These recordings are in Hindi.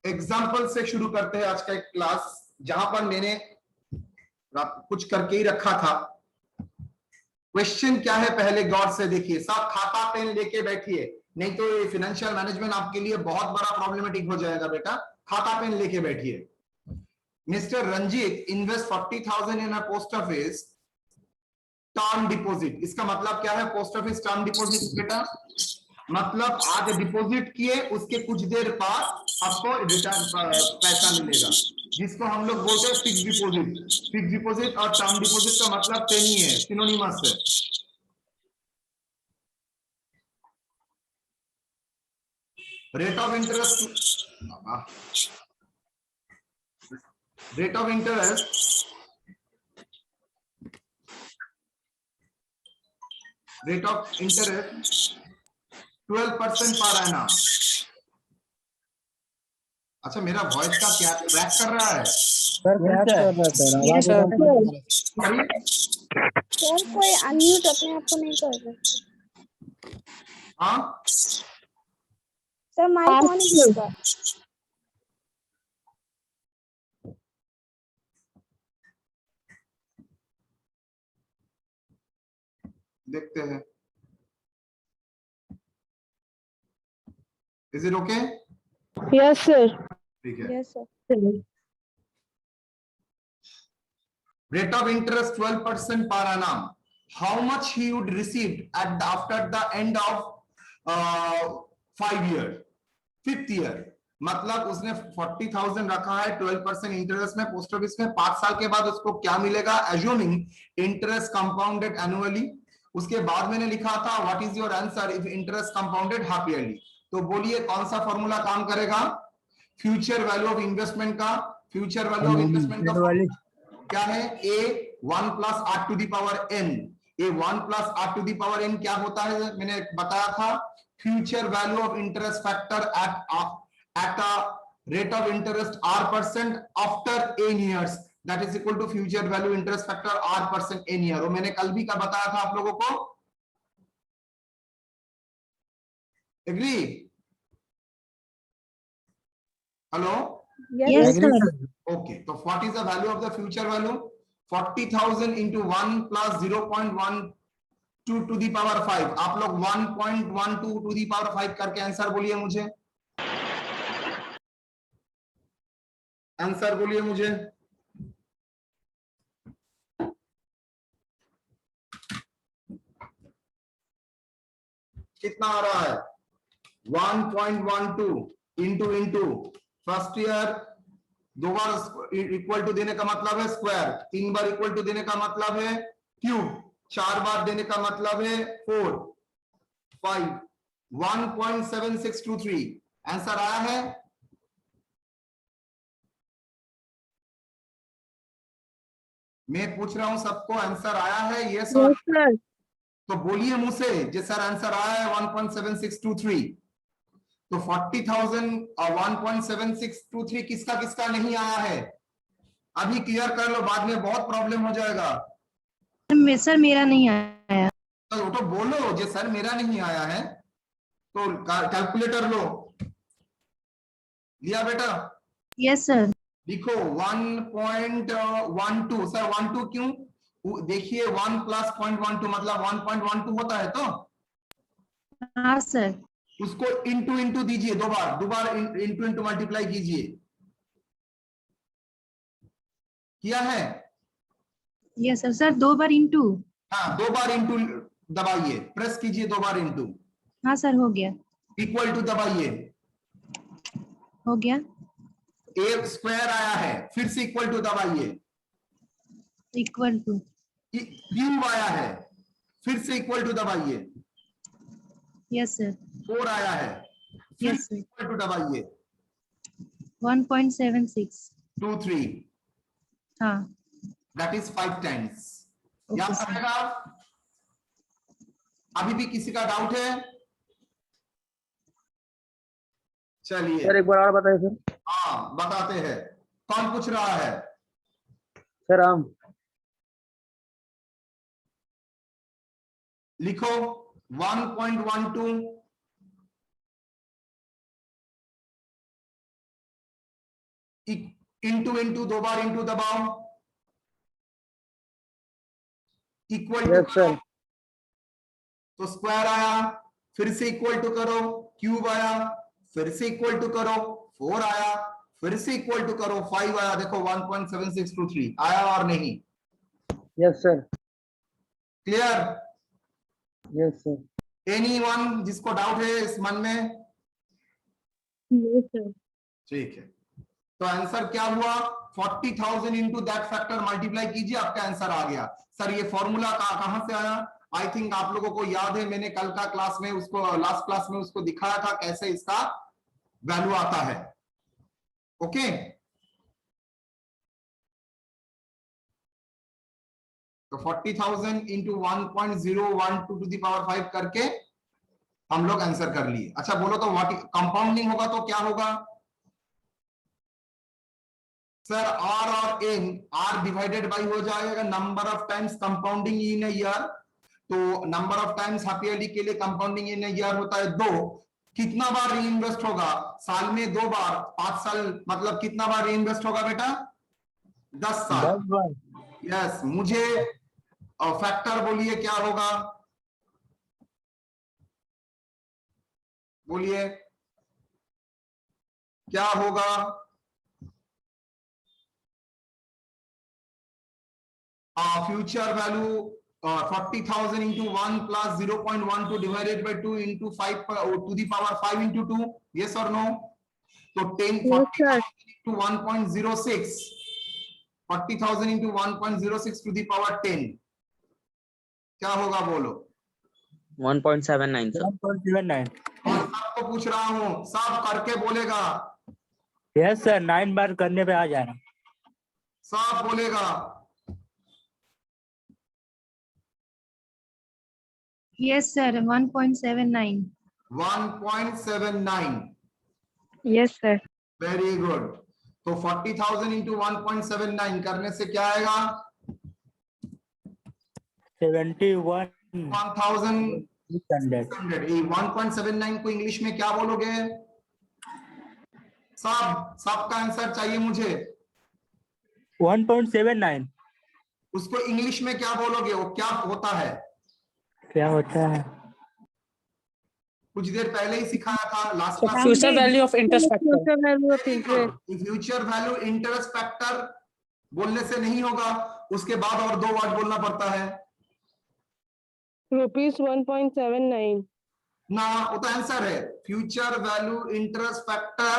एग्जाम्पल से शुरू करते हैं आज का एक क्लास, जहां पर मैंने कुछ करके ही रखा था। क्वेश्चन क्या है पहले गौर से देखिए, सब खाता पेन लेके बैठिए, नहीं तो ये फाइनेंशियल मैनेजमेंट आपके लिए बहुत बड़ा प्रॉब्लमेटिक हो जाएगा बेटा। खाता पेन लेके बैठिए। Mister Ranjit invest 40,000 in a post office term deposit. इसका मतलब क्या है पोस्ट ऑफिस टर्म डिपॉजिट बेटा? मतलब आज डिपॉजिट किए, उसके कुछ देर बाद आपको रिटर्न पैसा मिलेगा, जिसको हम लोग बोलते हैं फिक्स डिपॉजिट। फिक्स डिपॉजिट और टर्म डिपॉजिट का मतलब सेम ही है, सिनोनिमस है। Rate of interest, rate of interest, rate of interest 12% पर एनम। अच्छा, मेरा वॉइस का क्या ट्रैक कर रहा है? सर क्रैश कर रहा है सर, आवाज सर कोई अनम्यूट अपने आप को नहीं कर रहा। हाँ सर माइक ऑन कीजिएगा। देखते हैं, is it okay? Yes sir. ठीक है। Yes sir. Rate of interest 12% per annum. How much he would receive after the end of 5 years, 5th year? मतलब उसने 40,000 रखा है 12% इंटरेस्ट में पोस्ट ऑफिस में, 5 साल के बाद उसको क्या मिलेगा? Assuming interest compounded annually. उसके बाद मैंने लिखा था what is your answer if interest compounded half yearly. तो बोलिए कौन सा फॉर्मूला काम करेगा? फ्यूचर वैल्यू ऑफ इन्वेस्टमेंट का, फ्यूचर वैल्यू ऑफ इन्वेस्टमेंट का क्या है? A 1 plus R to the power N. A 1 plus R to the power N क्या होता है? मैंने बताया था, future value of interest factor at a rate of interest r% after N years, that is equal to future value interest factor r% N year. और मैंने कल भी का बताया था आप लोगों को, agree? Hello? Yes sir. Okay, so what is the value of the future value? 40,000 into 1 plus 0.12 to the power 5। आप लोग 1.12 to the power 5 करके आंसर बोलिए मुझे, आंसर बोलिए मुझे। कितना आ रहा है? 1.12 इंटू फर्स्ट ईयर, 2 बार इक्वल टू देने का मतलब है स्क्वायर, 3 बार इक्वल टू देने का मतलब है क्यूब, 4 बार देने का मतलब है 4, 5, 1.7623। आंसर आया है? मैं पूछ रहा हूं सबको, आंसर आया है? यस और सर। तो बोलिए मुंह से जी सर आंसर आया है 1.7623। तो 40,000 और 1.7623 किसका किसका नहीं आया है? अभी क्लियर कर लो, बाद में बहुत प्रॉब्लम हो जाएगा। सर मेरा नहीं आया। तो बोलो जे सर मेरा नहीं आया है, तो कैलकुलेटर लो। लिया बेटा? Yes sir. लिखो 1.12। सर 12 क्यों? देखिए 1 प्लस 0.12 मतलब 1.12 होता है, तो हाँ सर। उसको इंटू इंटू दीजिए, दो बार इंटू इंटू मल्टीप्लाई कीजिए। किया है? Yes sir. Sir 2 bar into. हाँ 2 बार इंटू दबाइए, प्रेस कीजिए 2 बार इंटू। हाँ सर हो गया। इक्वल टू दबाइए, हो गया। ए स्क्वायर आया है, फिर से इक्वल टू दबाइए, इक्वल टू। क्यूब आया है, फिर से इक्वल टू दबाइए, यस सर। 4 आया है, फिर यस से सर। इक्वल टू दबाइए, 1.76। 2 3, हाँ दैट इज 5 टाइम्स। ओके याद सर। रहेगा? अभी भी किसी का डाउट है? चलिए सर एक बार और बताइए सर। हाँ बताते हैं। कौन पूछ रहा है? सर हम लिखो 1.12 इंटू दो बार इंटू दबाओ, इक्वल टू यस सर। तो स्क्वायर आया, फिर से इक्वल टू करो, क्यूब आया, फिर से इक्वल टू करो, 4 आया, फिर से इक्वल टू करो, 5 आया। देखो 1.7623 आया और नहीं? Yes sir. Clear? Yes sir. Anyone जिसको डाउट है इस मन में? Yes sir. ठीक है, तो आंसर क्या हुआ? 40,000 इंटू दैट फैक्टर मल्टीप्लाई कीजिए, आपका आंसर आ गया। सर ये फॉर्मूला कहां से आया? आई थिंक आप लोगों को याद है, मैंने कल का क्लास में उसको, लास्ट क्लास में उसको दिखाया था कैसे इसका वैल्यू आता है। ओके, तो 40,000 इंटू 1.012 टू द पावर 5 करके हम लोग आंसर कर लिए। अच्छा बोलो तो व्हाट कंपाउंडिंग होगा तो क्या होगा? सर आर और एन, आर डिवाइडेड बाई हो जाएगा number of times compounding in a year. तो number of times half yearly के लिए कंपाउंडिंग इन अ ईयर होता है 2। कितना बार री इन्वेस्ट होगा? साल में 2 बार, 5 साल मतलब कितना बार री इन्वेस्ट होगा बेटा? 10 साल। 10 बार। यस, मुझे फैक्टर बोलिए क्या होगा? बोलिए क्या होगा? Future value 40,000 into 1 plus 0.12 divided by 2 into 5 to the power 5 into 2. Yes or no? So 10, 40,000 into 1.06, 40,000 into 1.06 to the power 10 क्या होगा बोलो? 1.79 सर। 1.79। और सबको पूछ रहा हूं, सब करके बोलेगा, यस सर, 9 बार करने पे आ जाना। सब बोलेगा। Yes sir, 1.79। 1.79। Yes sir. Very good. तो 40,000 इंटू 1.79 करने से क्या आएगा? 71 1,600। 1.79 को इंग्लिश में क्या बोलोगे? सबका आंसर चाहिए मुझे। 1.79 उसको इंग्लिश में क्या बोलोगे? वो क्या होता है? क्या होता है? कुछ देर पहले ही सिखाया था last class. Future value of interest factor. Future value of interest. Future value interest factor बोलने से नहीं होगा, उसके बाद और 2 वर्ड बोलना पड़ता है ₹1.79। ना। वो तो आंसर है। Future value interest factor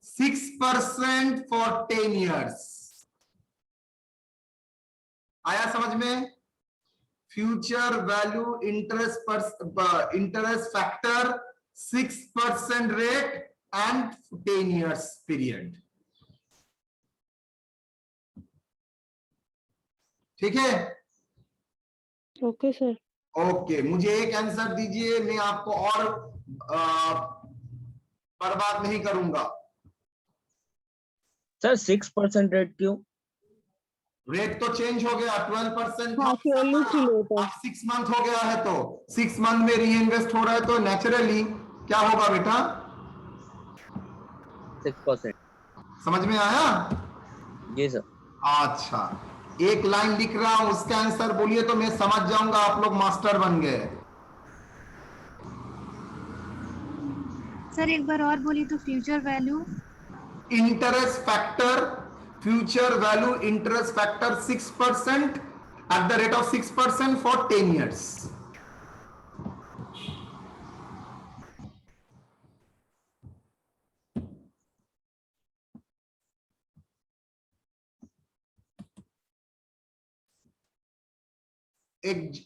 6% for 10 years। आया समझ में? Future value interest factor 6% rate and 10 years period. ठीक है? Okay sir. ओके, मुझे एक आंसर दीजिए, मैं आपको और बर्बाद नहीं करूंगा। सर 6% रेट क्यों? रेट तो चेंज हो गया, 12% था, हाँ, purely थी लेट है। अब 6 मंथ हो गया है, तो 6 मंथ में री इन्वेस्ट हो रहा है, तो नेचुरली क्या होगा बेटा? 6%। समझ में आया? जी सर। अच्छा, एक लाइन लिख रहा हूं, उसका आंसर बोलिए तो मैं समझ जाऊंगा आप लोग मास्टर बन गए। सर एक बार और बोलिए तो। Future value interest factor, future value interest factor 6% at the rate of 6% for 10 years.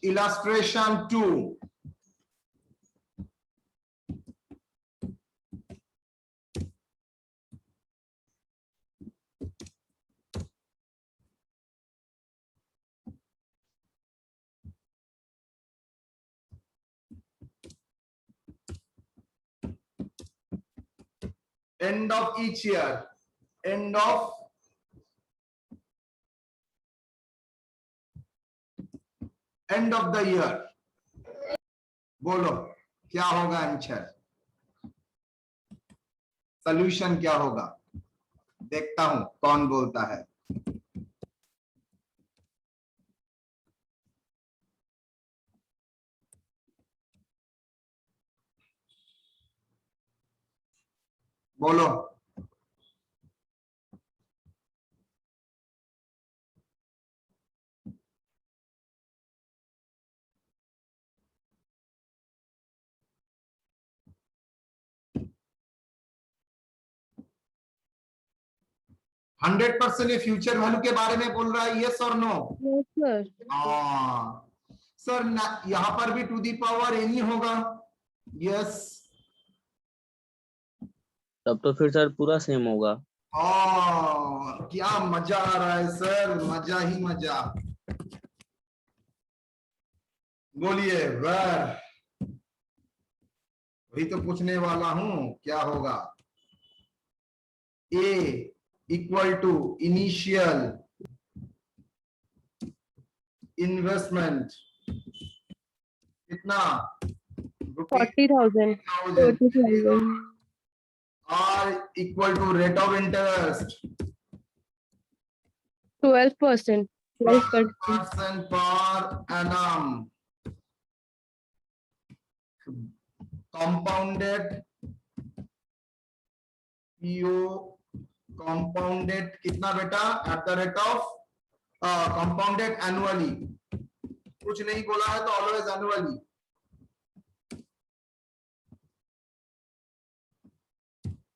Illustration 2. End of each year, end of the year, बोलो क्या होगा आंसर? सॉल्यूशन क्या होगा? देखता हूं कौन बोलता है। बोलो। हंड्रेड परसेंट ये फ्यूचर वैल्यू के बारे में बोल रहा है, यस और नो? Yes, sir. हाँ सर, यहां पर भी टू दी पावर एन ही होगा। यस। तब तो फिर सर पूरा सेम होगा। क्या मजा आ रहा है सर, मजा ही मजा। बोलिए वर, वही तो पूछने वाला हूं, क्या होगा? A equal to initial investment कितना? 40,000. 40,000. R equal to rate of interest 12%. 12%. % per annum compounded PO compounded कितना बेटा? Eight the rate of compounded annually, कुछ नहीं बोला है तो ऑलवेज एनुअली।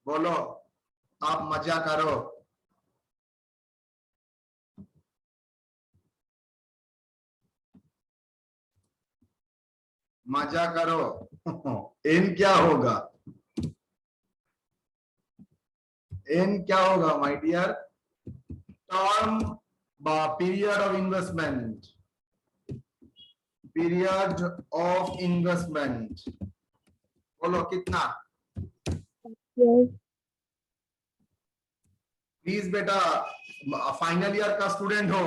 बोलो, आप मजा करो। मजा करो। एन क्या होगा? एन क्या होगा my dear? Term period of investment, period of investment. बोलो कितना? Yes. प्लीज बेटा, फाइनल ईयर का स्टूडेंट हो,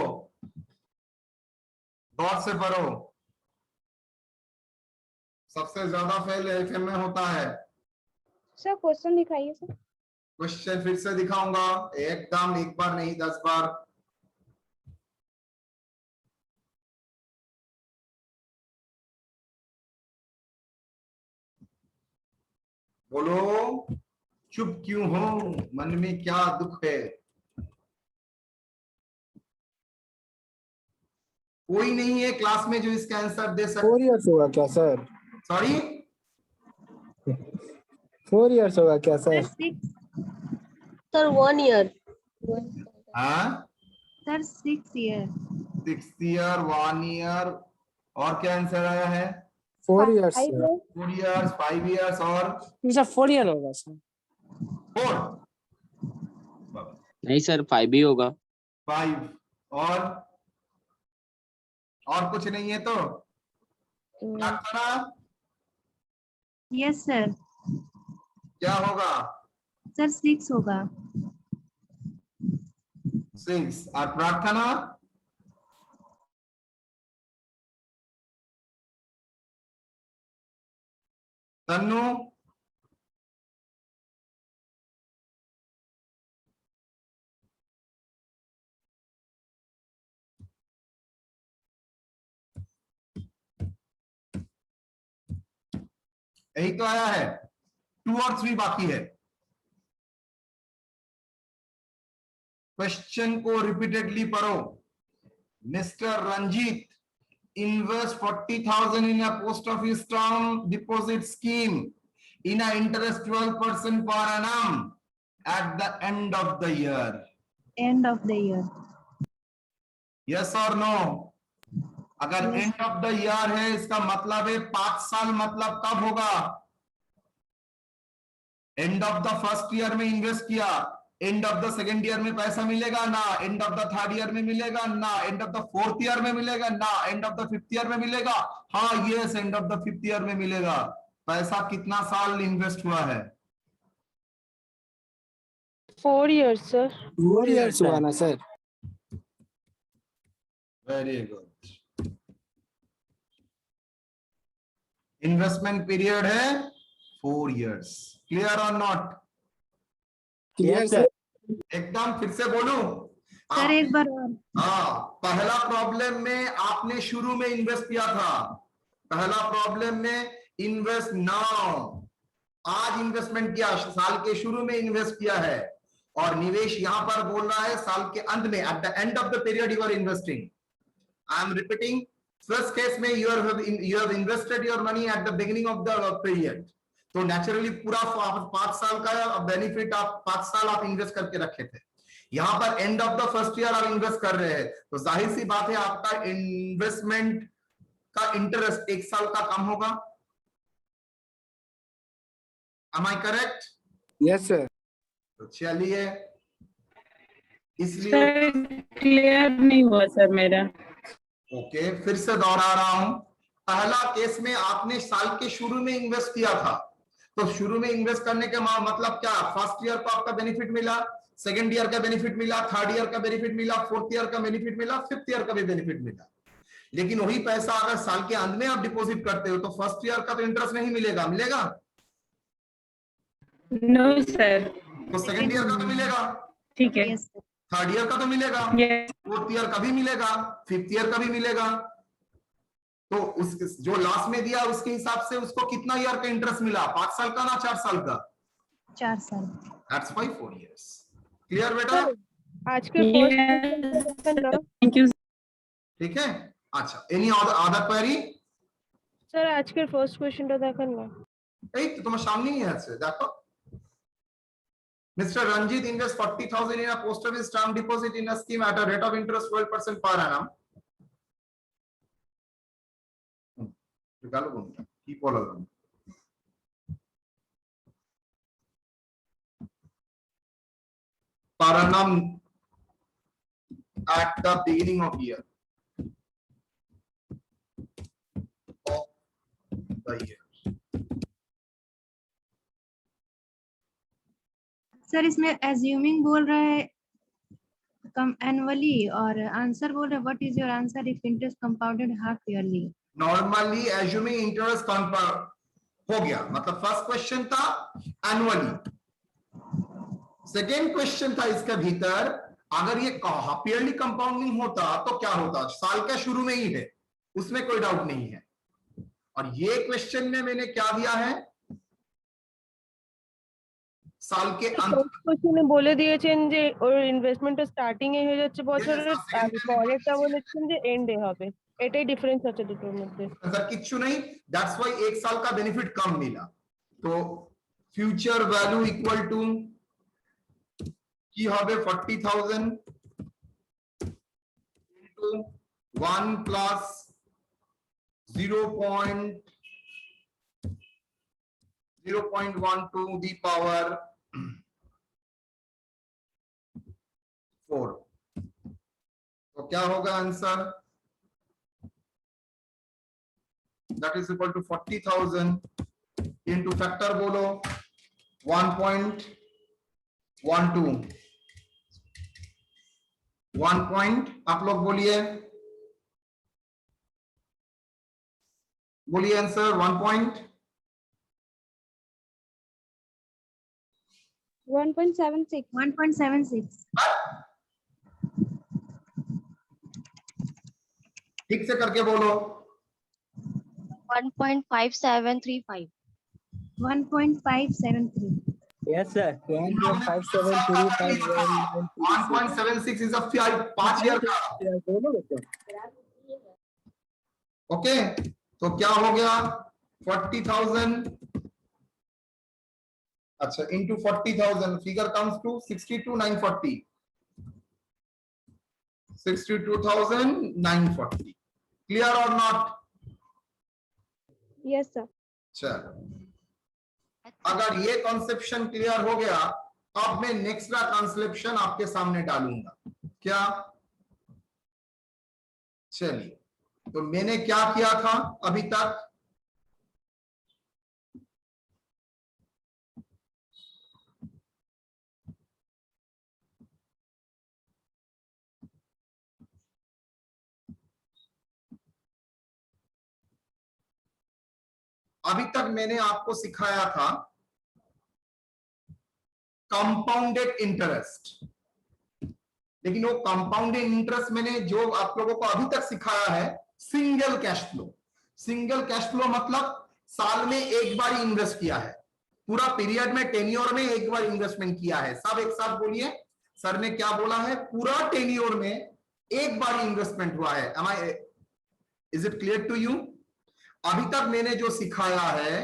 गौर से पढ़ो। सबसे ज्यादा फेल एफएम में होता है। सर क्वेश्चन दिखाइए सर। क्वेश्चन फिर से दिखाऊंगा, एकदम एक बार नहीं 10 बार। बोलो, चुप क्यों हो? मन में क्या दुख है? कोई नहीं है क्लास में जो इसका आंसर दे सकता? 4 years होगा क्या सर? सॉरी, 4 years होगा क्या सर सर? 6। Sir 1 year. हाँ सर 6 ईयर। 6 ईयर, 1 ईयर, और क्या आंसर आया है? 4 years I sir. 4 years, 5 years और सर 4 ईयर होगा सर। 4, नहीं सर 5 ही होगा। 5 और कुछ नहीं है तो प्रार्थना यस सर। क्या होगा? सर 6 होगा। 6 और प्रार्थना तन्नू यही तो आया है। 2 और 3 बाकी है। क्वेश्चन को रिपीटेडली पढ़ो। Mister Ranjit invest 40,000 in a post office term deposit scheme in a interest 12% per annum at the end of the year. And of the year. Yes or no? अगर Yes. And of the year है इसका मतलब है 5 साल, मतलब कब होगा? And of the first year में इन्वेस्ट किया, and of the second year में पैसा मिलेगा ना, and of the third year में मिलेगा ना, and of the fourth year में मिलेगा ना, and of the fifth year में मिलेगा। हाँ yes, and of the fifth year में मिलेगा। पैसा कितना साल इन्वेस्ट हुआ है? 4 years sir. 4 years हुआ ना sir? Very good. Investment period है 4 years। क्लियर और not? Clear Yes, sir. Sir? एकदम फिर से बोलूं? सर एक बार और। हाँ, पहला प्रॉब्लम में आपने शुरू में इन्वेस्ट किया था, पहला प्रॉब्लम में इन्वेस्ट नाउ, आज इन्वेस्टमेंट किया, साल के शुरू में इन्वेस्ट किया है, और निवेश यहां पर बोल रहा है साल के अंत में, at the end of the period you are investing. I am repeating, first case में you have invested your money at the beginning of the period, तो नेचुरली पूरा 5 साल का बेनिफिट आप 5 साल आप इन्वेस्ट करके रखे थे। यहां पर and of the first year आप इन्वेस्ट कर रहे हैं, तो जाहिर सी बात है आपका इन्वेस्टमेंट का इंटरेस्ट 1 साल का कम होगा। Am I correct? Yes, sir. तो चलिए, इसलिए सर क्लियर नहीं हुआ सर मेरा। ओके, फिर से दोहरा रहा हूं। पहला केस में आपने साल के शुरू में इन्वेस्ट किया था, तो शुरू में इन्वेस्ट करने के मतलब क्या, फर्स्ट ईयर को आपका बेनिफिट मिला, सेकेंड ईयर का बेनिफिट मिला, थर्ड ईयर का बेनिफिट मिला, फोर्थ ईयर का बेनिफिट मिला, फिफ्थ ईयर का भी बेनिफिट मिला। लेकिन वही पैसा अगर साल के अंत में आप डिपॉजिट करते हो तो फर्स्ट ईयर का तो इंटरेस्ट नहीं मिलेगा, मिलेगा? No sir. तो सेकेंड ईयर का तो मिलेगा, ठीक है। Yes sir. थर्ड ईयर का तो मिलेगा, यस फोर्थ ईयर का भी मिलेगा, फिफ्थ ईयर का भी मिलेगा। तो उस जो लास्ट में दिया उसके हिसाब से उसको कितना ईयर का इंटरेस्ट मिला, 5 साल का ना 4 साल का? 4 साल। That's why 4 years. क्लियर बेटा? आज के फर्स्ट थैंक यू। ठीक है, अच्छा, एनी अदर क्वेरी? স্যার আজকের ফার্স্ট কোশ্চেনটা দেখান না। এই তো তোমার সামনেই আছে, দেখো। Mr. Ranjit invests 40,000 in a post office term deposit in a scheme at a rate of interest 12% per annum. निकालो बोलना, की बोला? Per annum at the beginning of year. Of the year. Sir इसमें एज्यूमिंग बोल रहा है कम एनुअली, और आंसर बोल रहा है what is your answer if interest compounded half yearly. Normally assuming interest compound हो गया, मतलब फर्स्ट क्वेश्चन था एनुअली, सेकेंड क्वेश्चन था इसके भीतर अगर ये हाफ ईयरली कंपाउंडिंग होता तो क्या होता, साल का शुरू में ही है, उसमें कोई डाउट नहीं है। और ये क्वेश्चन में मैंने क्या दिया है, সাল কে ফার্স্ট কোশ্চেনে বলে দিয়েছেন যে ওর ইনভেস্টমেন্টটা স্টার্টিং এ হয়ে যাচ্ছে বছরের, আর পরেরটা বলেছেন যে এন্ডে হবে। এটাই ডিফারেন্স আছে দুটোর মধ্যে। सर किच्छु नहीं, दैट्स व्हाई 1 साल का बेनिफिट कम मिला। तो फ्यूचर वैल्यू इक्वल टू की হবে 40,000 into 1 plus 0.0.1 to the power 4। तो क्या होगा answer, that is equal to 40,000 into factor बोलो 1.12, 1 पॉइंट, आप लोग बोलिए आंसर 1 पॉइंट 1.76 1.76। ठीक से करके बोलो 1.5735 1.573। Yes, sir. 1.5735 1.76 is a 5 year का। ओके, तो क्या हो गया 40,000, अच्छा into 40,000, figure comes to 62,940, 62,940। Clear और नॉट? Yes sir. चलो, अगर ये कॉन्सेप्शन क्लियर हो गया, अब मैं नेक्स्ट का कॉन्सेप्शन आपके सामने डालूंगा। क्या? चलिए, तो मैंने क्या किया था अभी तक, अभी तक मैंने आपको सिखाया था कंपाउंडेड इंटरेस्ट। लेकिन वो कंपाउंडेड इंटरेस्ट मैंने जो आप लोगों को अभी तक सिखाया है single cash flow. Single cash flow मतलब साल में एक बार इन्वेस्ट किया है, पूरा पीरियड में टेन्योर में एक बार इन्वेस्टमेंट किया है। सब एक साथ बोलिए, सर ने क्या बोला है? पूरा टेन्योर में एक बार इन्वेस्टमेंट हुआ है। Am I, is it clear to you? अभी तक मैंने जो सिखाया है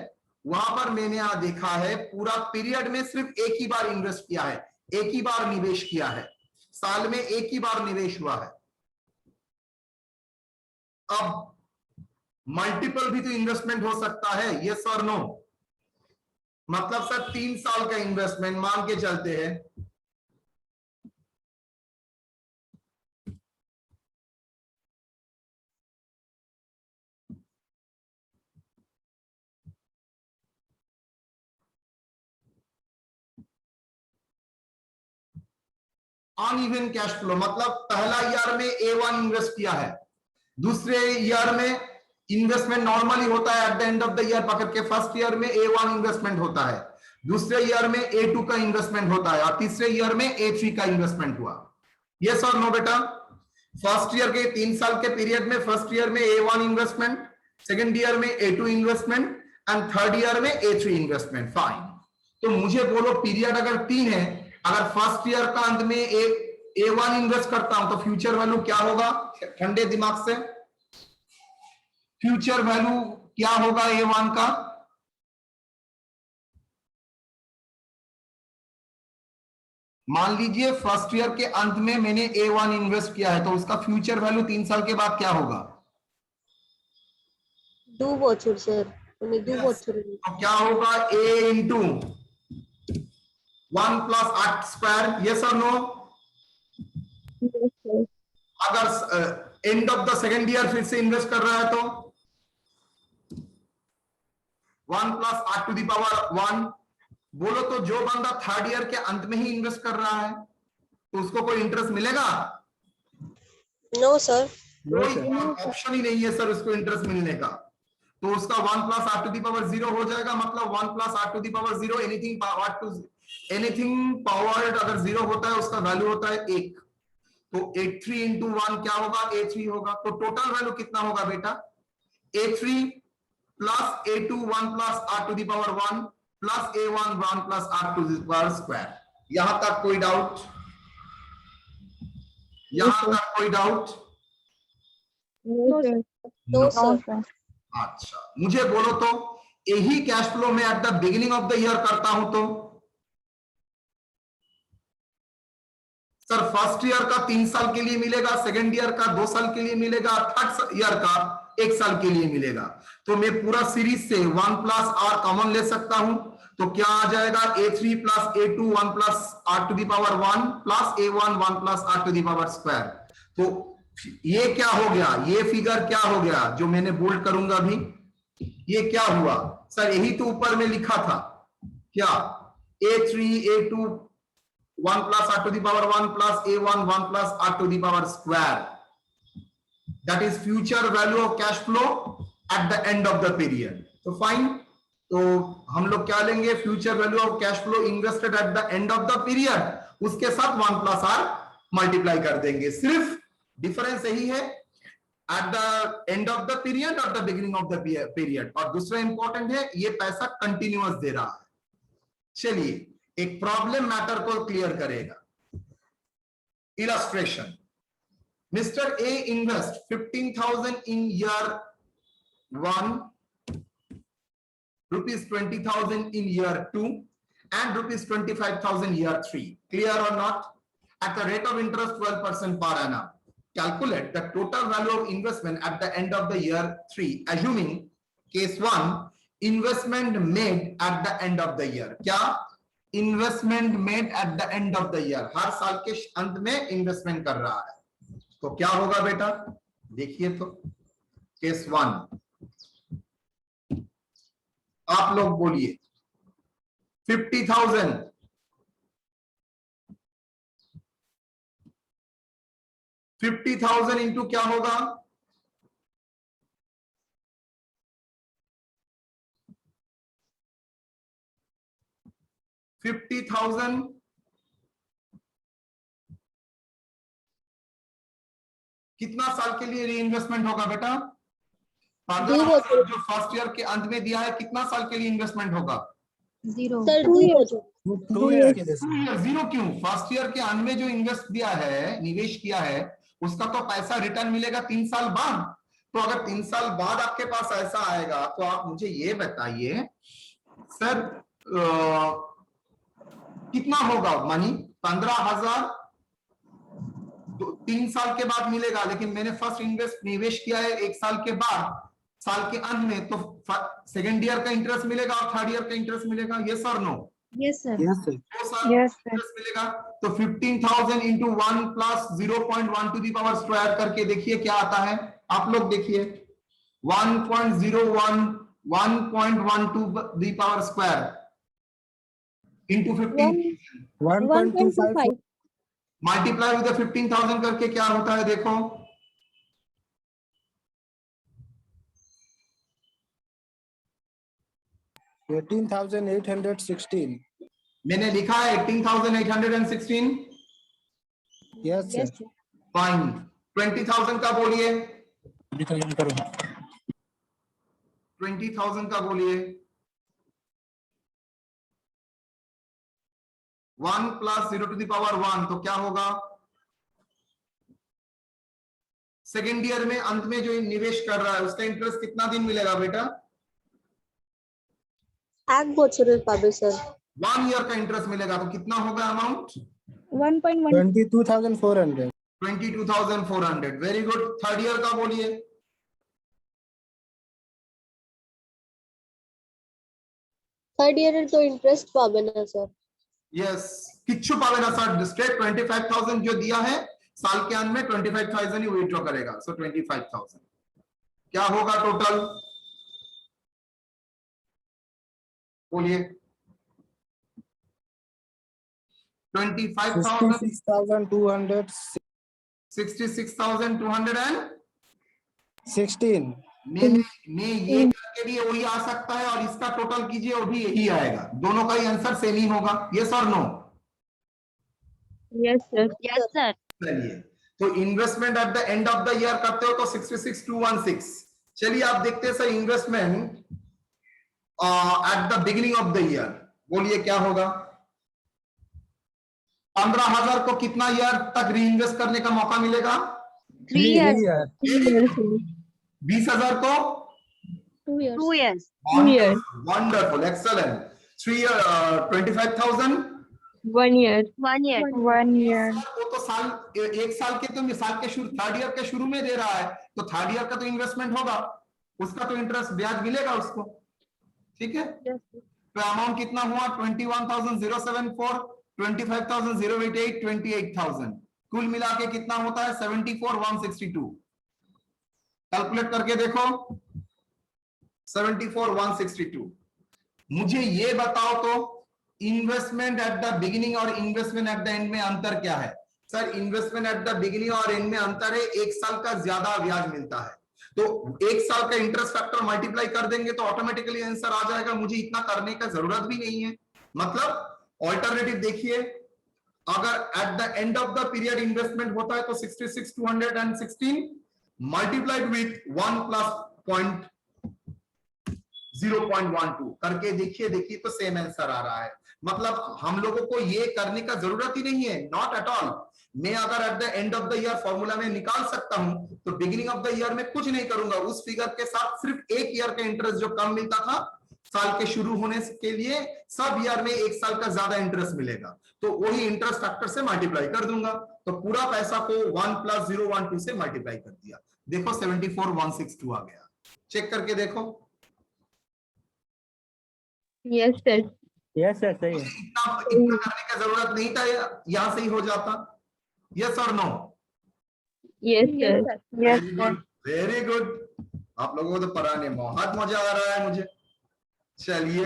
वहां पर मैंने यहां देखा है पूरा पीरियड में सिर्फ एक ही बार इन्वेस्ट किया है, एक ही बार निवेश किया है, साल में एक ही बार निवेश हुआ है। अब मल्टीपल भी तो इन्वेस्टमेंट हो सकता है, यस और नो? मतलब सर 3 साल का इन्वेस्टमेंट मान के चलते हैं, अनइवन कैश फ्लो मतलब पहला ईयर में A1 इन्वेस्ट किया है, दूसरे ईयर में इन्वेस्टमेंट नॉर्मली होता है at the end of the year पकड़ के, फर्स्ट ईयर में A1 इन्वेस्टमेंट होता है, दूसरे ईयर में A2 का इन्वेस्टमेंट होता है और तीसरे ईयर में A3 का इन्वेस्टमेंट हुआ। यस और नो बेटा? फर्स्ट ईयर के 3 साल के पीरियड में फर्स्ट ईयर में A1 इन्वेस्टमेंट, सेकेंड ईयर में A2 investment and third year में A3 इन्वेस्टमेंट। फाइन। तो मुझे बोलो पीरियड अगर 3 है, अगर फर्स्ट ईयर का अंत में A1 इन्वेस्ट करता हूं तो फ्यूचर वैल्यू क्या होगा? ठंडे दिमाग से फ्यूचर वैल्यू क्या होगा A1 का? मान लीजिए फर्स्ट ईयर के अंत में मैंने A1 इन्वेस्ट किया है तो उसका फ्यूचर वैल्यू 3 साल के बाद क्या होगा? 2 বছর স্যার, মানে 2 বছর। तो क्या होगा? A into 1 plus 8 square. Yes और नो? अगर and of the second year फिर से इन्वेस्ट कर रहा है तो 1 प्लस 8 टू द पावर 1। बोलो तो जो बंदा थर्ड ईयर के अंत में ही इन्वेस्ट कर रहा है तो उसको कोई इंटरेस्ट मिलेगा? No sir. कोई ऑप्शन ही नहीं है सर उसको इंटरेस्ट मिलने का। तो उसका 1 प्लस 8 टू द पावर 0 हो जाएगा, मतलब 1 plus 8 to the power 0, anything power अगर 0 होता है उसका वैल्यू होता है 1। तो A3 इंटू 1 क्या होगा? A3 होगा। तो टोटल वैल्यू कितना होगा बेटा? A3 plus A2 1 plus 8 to the power 1 plus A1 1 plus 8 to the power square. यहां तक कोई डाउट? यहां तक कोई डाउट? No sir. अच्छा, मुझे बोलो तो यही कैश फ्लो में at the beginning of the year करता हूं तो सर फर्स्ट ईयर का 3 साल के लिए मिलेगा, सेकेंड ईयर का 2 साल के लिए मिलेगा, थर्ड ईयर का 1 साल के लिए मिलेगा। तो मैं पूरा सीरीज से 1 प्लस R कॉमन ले सकता हूं तो क्या आ जाएगा? A3 plus A2 1 plus R to the power 1 plus A1 1 plus R to the power square. तो ये क्या हो गया? ये फिगर क्या हो गया जो मैंने बोल्ड करूंगा अभी? ये क्या हुआ सर? यही तो ऊपर में लिखा था क्या? A3 A2 1 plus R to the power 1 plus A1 1 plus R to the power square. That is future value of cash flow at the end of the period. तो फाइन, तो हम लोग क्या लेंगे? Future value of cash flow invested at the end of the period, उसके साथ 1 प्लस R मल्टीप्लाई कर देंगे। सिर्फ डिफरेंस यही है at the end of the period और the beginning of the period. और दूसरा इंपॉर्टेंट है ये पैसा कंटिन्यूअस दे रहा है। चलिए एक प्रॉब्लम मैटर को क्लियर करेगा। Illustration, mister A invest 15,000 in year 1, ₹20,000 in year 2 and ₹25,000 year 3. Clear or not? At the rate of interest 12% per annum. Calculate the total value of investment at the end of the year 3, assuming case 1 investment made at the end of the year. क्या? Investment made at the end of the year, हर साल के अंत में इन्वेस्टमेंट कर रहा है तो क्या होगा बेटा? देखिए तो केस 1 आप लोग बोलिए 50,000 50,000 इंटू क्या होगा? 50,000 कितना साल के लिए री इन्वेस्टमेंट होगा बेटा? 2 15,000 जो फर्स्ट ईयर के अंत में दिया है, कितना साल के लिए इन्वेस्टमेंट होगा? 0 सर 2 years 2 years के लिए टू ईयर। जीरो क्यों? फर्स्ट ईयर के अंत में जो इन्वेस्ट दिया है, निवेश किया है, उसका तो पैसा रिटर्न मिलेगा 3 साल बाद। तो अगर 3 साल बाद आपके पास ऐसा आएगा, तो आप मुझे ये बताइए सर कितना होगा मनी? 15,000 3 साल के बाद मिलेगा, लेकिन मैंने फर्स्ट निवेश किया है 1 साल के बाद, साल के अंत में, तो सेकेंड ईयर का इंटरेस्ट मिलेगा और थर्ड ईयर का इंटरेस्ट मिलेगा। यस और no? Yes sir. Yes sir. 2 साल इंटरेस्ट मिलेगा। तो 15,000 into 1 plus 0.1 to the power square करके देखिए क्या आता है। आप लोग देखिए 1.01 1.1 to the power square into 15 1.25 multiply with 15,000 करके क्या होता है देखो। $18,816. मैंने लिखा है 18,816। Yes sir. फाइन। 20,000 का बोलिए। 20,000 का बोलिए। 1 प्लस 0 टू दी पावर 1 तो क्या होगा? सेकेंड ईयर में अंत में जो निवेश कर रहा है उसका इंटरेस्ट कितना दिन मिलेगा बेटा? 1 বছরের পাবে স্যার। 1 ईयर का इंटरेस्ट मिलेगा, तो कितना होगा amount? 1.1 22,400. 22,400। Very good. Third year का बोलिए। থার্ড ইয়ারের তো ইন্টারেস্ট পাবে না স্যার। यस, किच्छु पावे ना सर। स्ट्रेट 25,000 जो दिया है साल के अंत में 25,000 ही विथड्रॉ करेगा। सो 25,000 क्या होगा टोटल? बोलिए। 25,000 66,216. में ये करके भी वही आ सकता है और इसका टोटल कीजिए वो भी यही आएगा। दोनों का ही आंसर सेम ही होगा। यस और no? Yes sir. Yes sir. चलिए, तो investment at the end of the year करते हो तो 66,216। चलिए आप देखते हैं sir investment at the beginning of the year. बोलिए क्या होगा? 15,000 को कितना ईयर तक री इन्वेस्ट करने का मौका मिलेगा? 3 years 20,000 को 2 years 2 years wonderful, excellent. 3 year 25,000 1 year 1 year 1 year. वो तो साल 1 साल के, तो साल के शुरू थर्ड ईयर के शुरू में दे रहा है, तो थर्ड ईयर का तो इन्वेस्टमेंट होगा, उसका तो इंटरेस्ट ब्याज मिलेगा उसको। ठीक है। तो अमाउंट कितना हुआ? 21,074, 25,088, 28,000। कुल मिला के कितना होता है? 74,162। कैलकुलेट करके देखो। 74,162। मुझे ये बताओ तो इन्वेस्टमेंट एट द बिगिनिंग और इन्वेस्टमेंट एट द एंड में अंतर क्या है? Sir investment at the beginning और एंड में अंतर है 1 साल का ज्यादा ब्याज मिलता है। तो 1 साल का इंटरेस्ट फैक्टर मल्टीप्लाई कर देंगे तो ऑटोमेटिकली आंसर आ जाएगा। मुझे इतना करने का जरूरत भी नहीं है। मतलब ऑल्टरनेटिव देखिए, अगर eight the end of the period investment होता है तो 66,216 मल्टीप्लाइड विथ 1 प्लस 0.12 करके देखिए तो सेम आंसर आ रहा है। मतलब हम लोगों को ये करने का जरूरत ही नहीं है, नॉट एट ऑल। मैं अगर eight the end of the year formula में निकाल सकता हूं तो बिगिनिंग ऑफ द ईयर में कुछ नहीं करूंगा, उस फिगर के साथ सिर्फ 1 ईयर का इंटरेस्ट जो कम मिलता था साल के शुरू होने के लिए, सब ईयर में 1 साल का ज्यादा इंटरेस्ट मिलेगा, तो वही इंटरेस्ट फैक्टर से मल्टीप्लाई कर दूंगा। तो पूरा पैसा को 1 प्लस 0.12 से मल्टीप्लाई कर दिया। देखो 74,162 आ गया। चेक करके देखो। Yes sir. Yes sir, सही है. इतना करने का जरूरत नहीं था, यहां से ही हो जाता। यस और no? Yes sir. Yes very sir. Good, very good. आप लोगों को तो पढ़ाने में बहुत मजा आ रहा है मुझे। चलिए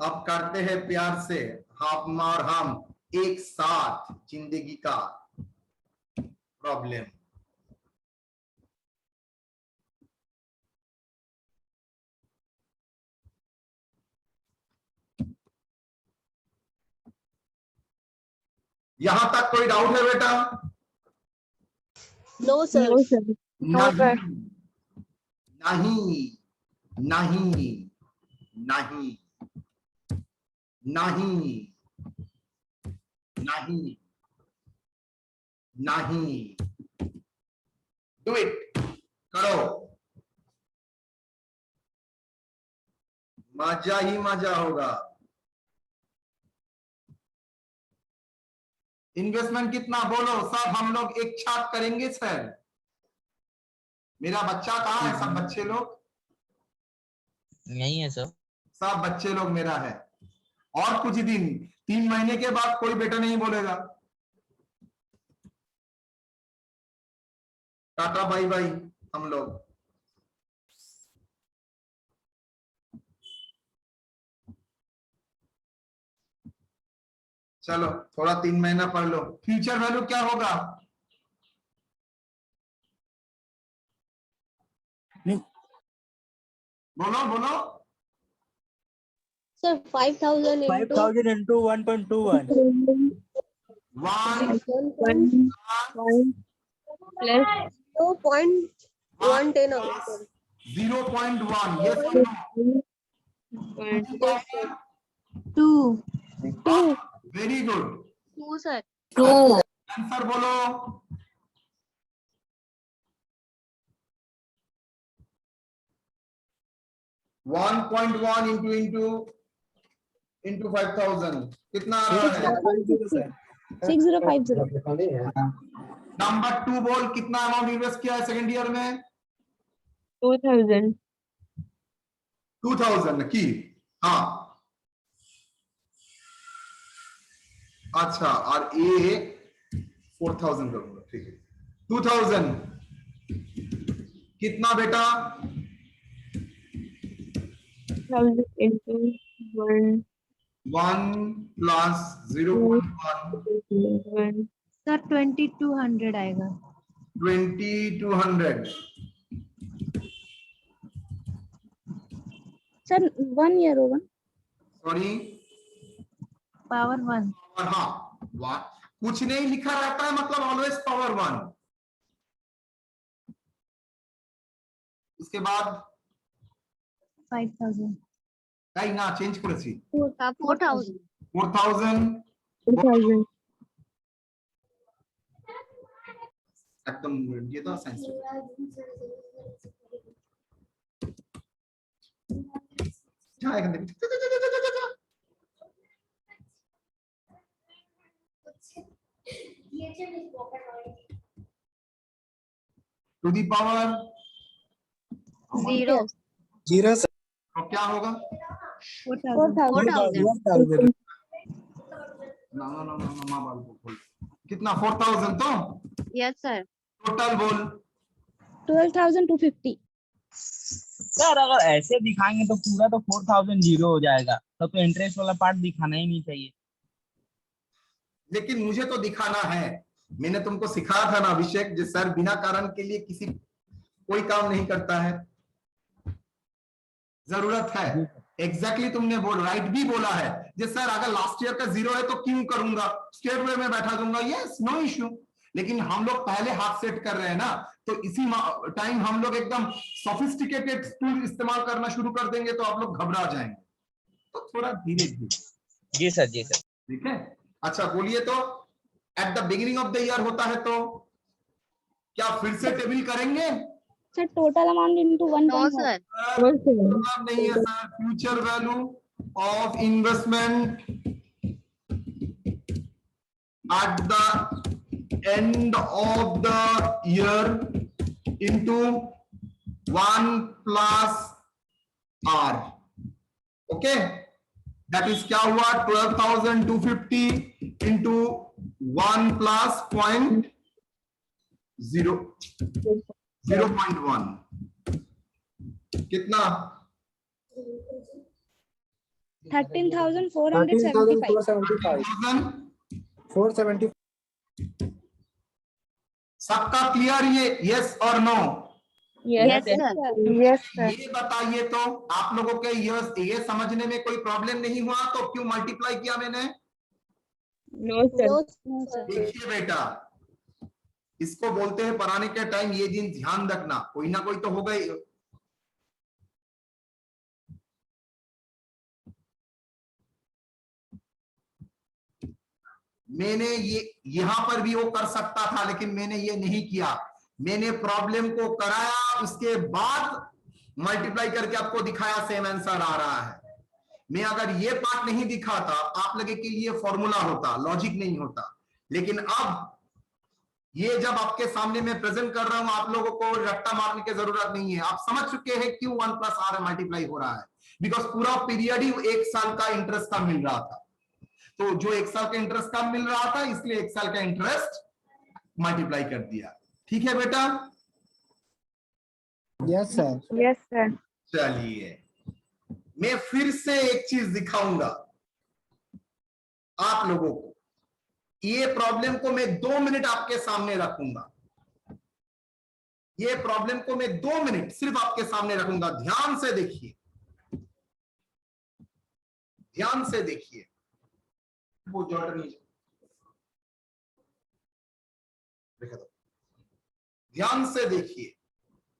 अब करते हैं प्यार से हम और हम एक साथ जिंदगी का प्रॉब्लम। यहां तक कोई डाउट है बेटा? No, sir. No, sir. नहीं नहीं नहीं नहीं नहीं नहीं नहीं डू इट, करो, मजा ही मजा होगा। इन्वेस्टमेंट कितना बोलो, सब हम लोग एक छाप करेंगे सर। मेरा बच्चा कहाँ है? सब बच्चे लोग नहीं है सर। सब बच्चे लोग मेरा है। और कुछ दिन 3 महीने के बाद कोई बेटा नहीं बोलेगा। टाटा बाय बाय हम लोग। चलो थोड़ा 3 महीना पढ़ लो। फ्यूचर वैल्यू क्या होगा? बोलो बोलो। Sir, 5,000 into 5,000 into 1.21. 1 Plus 0.110 hours, sir. 0.1, yes or no? Yes, sir. 2. Very good. 2, sir. Answer बोलो। वन पॉइंट वन इंटू 5,000 कितना आ रहा है? 6050. नंबर 2 बोल, कितना अमाउंट इन्वेस्ट किया है सेकंड ईयर में? 2000. 2000 की। हाँ अच्छा, और ये 4000 करूंगा, ठीक है। 2000 कितना बेटा? 1000 into 1. 1 प्लस 0.1 सर 2200 आएगा। 2200। Sir, 1 year होगा. Sorry, power 1। और हाँ कुछ नहीं लिखा रहता है मतलब ऑलवेज पावर 1। उसके बाद 5000। তাই না চেঞ্জ করেছি। 4,000. 4000 2000. একদম ये तो साइंस যা এখান থেকে যা। To the power 0. 0, sir. तो क्या होगा? 4,000. 4,000. ना ना ना ना माँ बाल बोल। कितना? 4000 तो Yes, sir. टोटल बोल। 12,250. सर अगर ऐसे दिखाएंगे तो पूरा तो 4000 जीरो हो जाएगा, तब तो इंटरेस्ट वाला पार्ट दिखाना ही नहीं चाहिए। लेकिन मुझे तो दिखाना है। मैंने तुमको सिखाया था ना अभिषेक, जो सर बिना कारण के लिए किसी कोई काम नहीं करता है। जरूरत है एग्जैक्टली तुमने राइट भी बोला है। जो सर अगर लास्ट ईयर का 0 है तो क्यों करूंगा, स्टेट वे में बैठा दूंगा, यस नो इश्यू। लेकिन हम लोग पहले हाथ सेट कर रहे हैं ना, तो इसी टाइम हम लोग एकदम सोफिस्टिकेटेड टूल इस्तेमाल करना शुरू कर देंगे तो आप लोग घबरा जाएंगे। तो थोड़ा धीरे धीरे। जी सर, जी सर। ठीक है, अच्छा बोलिए। तो at the beginning of the year होता है तो क्या फिर से टेबल करेंगे? Sir, total amount into 1. No, sir. मतलब नहीं है sir. Future value of investment at the end of the year into 1 plus R. Okay, that is क्या हुआ? 12,250 इंटू 1 प्लस 0.1 कितना? 13,475. 470. सबका क्लियर ये? यस और no? Yes, sir. Yes, sir. ये बताइए तो आप लोगों के ये समझने में कोई प्रॉब्लम नहीं हुआ तो क्यों मल्टीप्लाई किया मैंने? No, sir. No, sir. देखिए बेटा, इसको बोलते हैं पढ़ाने के टाइम ये दिन ध्यान रखना, कोई ना कोई तो होगा ही। मैंने ये यहां पर भी वो कर सकता था, लेकिन मैंने ये नहीं किया। मैंने प्रॉब्लम को कराया, उसके बाद मल्टीप्लाई करके आपको दिखाया, सेम आंसर आ रहा है। मैं अगर ये पार्ट नहीं दिखाता, आप लोगों के लिए फॉर्मूला होता, लॉजिक नहीं होता। लेकिन अब ये जब आपके सामने मैं प्रेजेंट कर रहा हूं, आप लोगों को रट्टा मारने की जरूरत नहीं है। आप समझ चुके हैं क्यों 1 प्लस आर मल्टीप्लाई हो रहा है, बिकॉज पूरा पीरियड ही 1 साल का इंटरेस्ट का मिल रहा था। तो जो 1 साल का इंटरेस्ट कम मिल रहा था, इसलिए 1 साल का इंटरेस्ट मल्टीप्लाई कर दिया। ठीक है बेटा? Yes, sir. Yes, sir. चलिए, मैं फिर से एक चीज दिखाऊंगा आप लोगों को। ये प्रॉब्लम को मैं 2 मिनट आपके सामने रखूंगा। ये प्रॉब्लम को मैं 2 मिनट सिर्फ आपके सामने रखूंगा। ध्यान से देखिए, ध्यान से देखिए। वो जॉर्डन नीचे देखा तो, ध्यान से देखिए।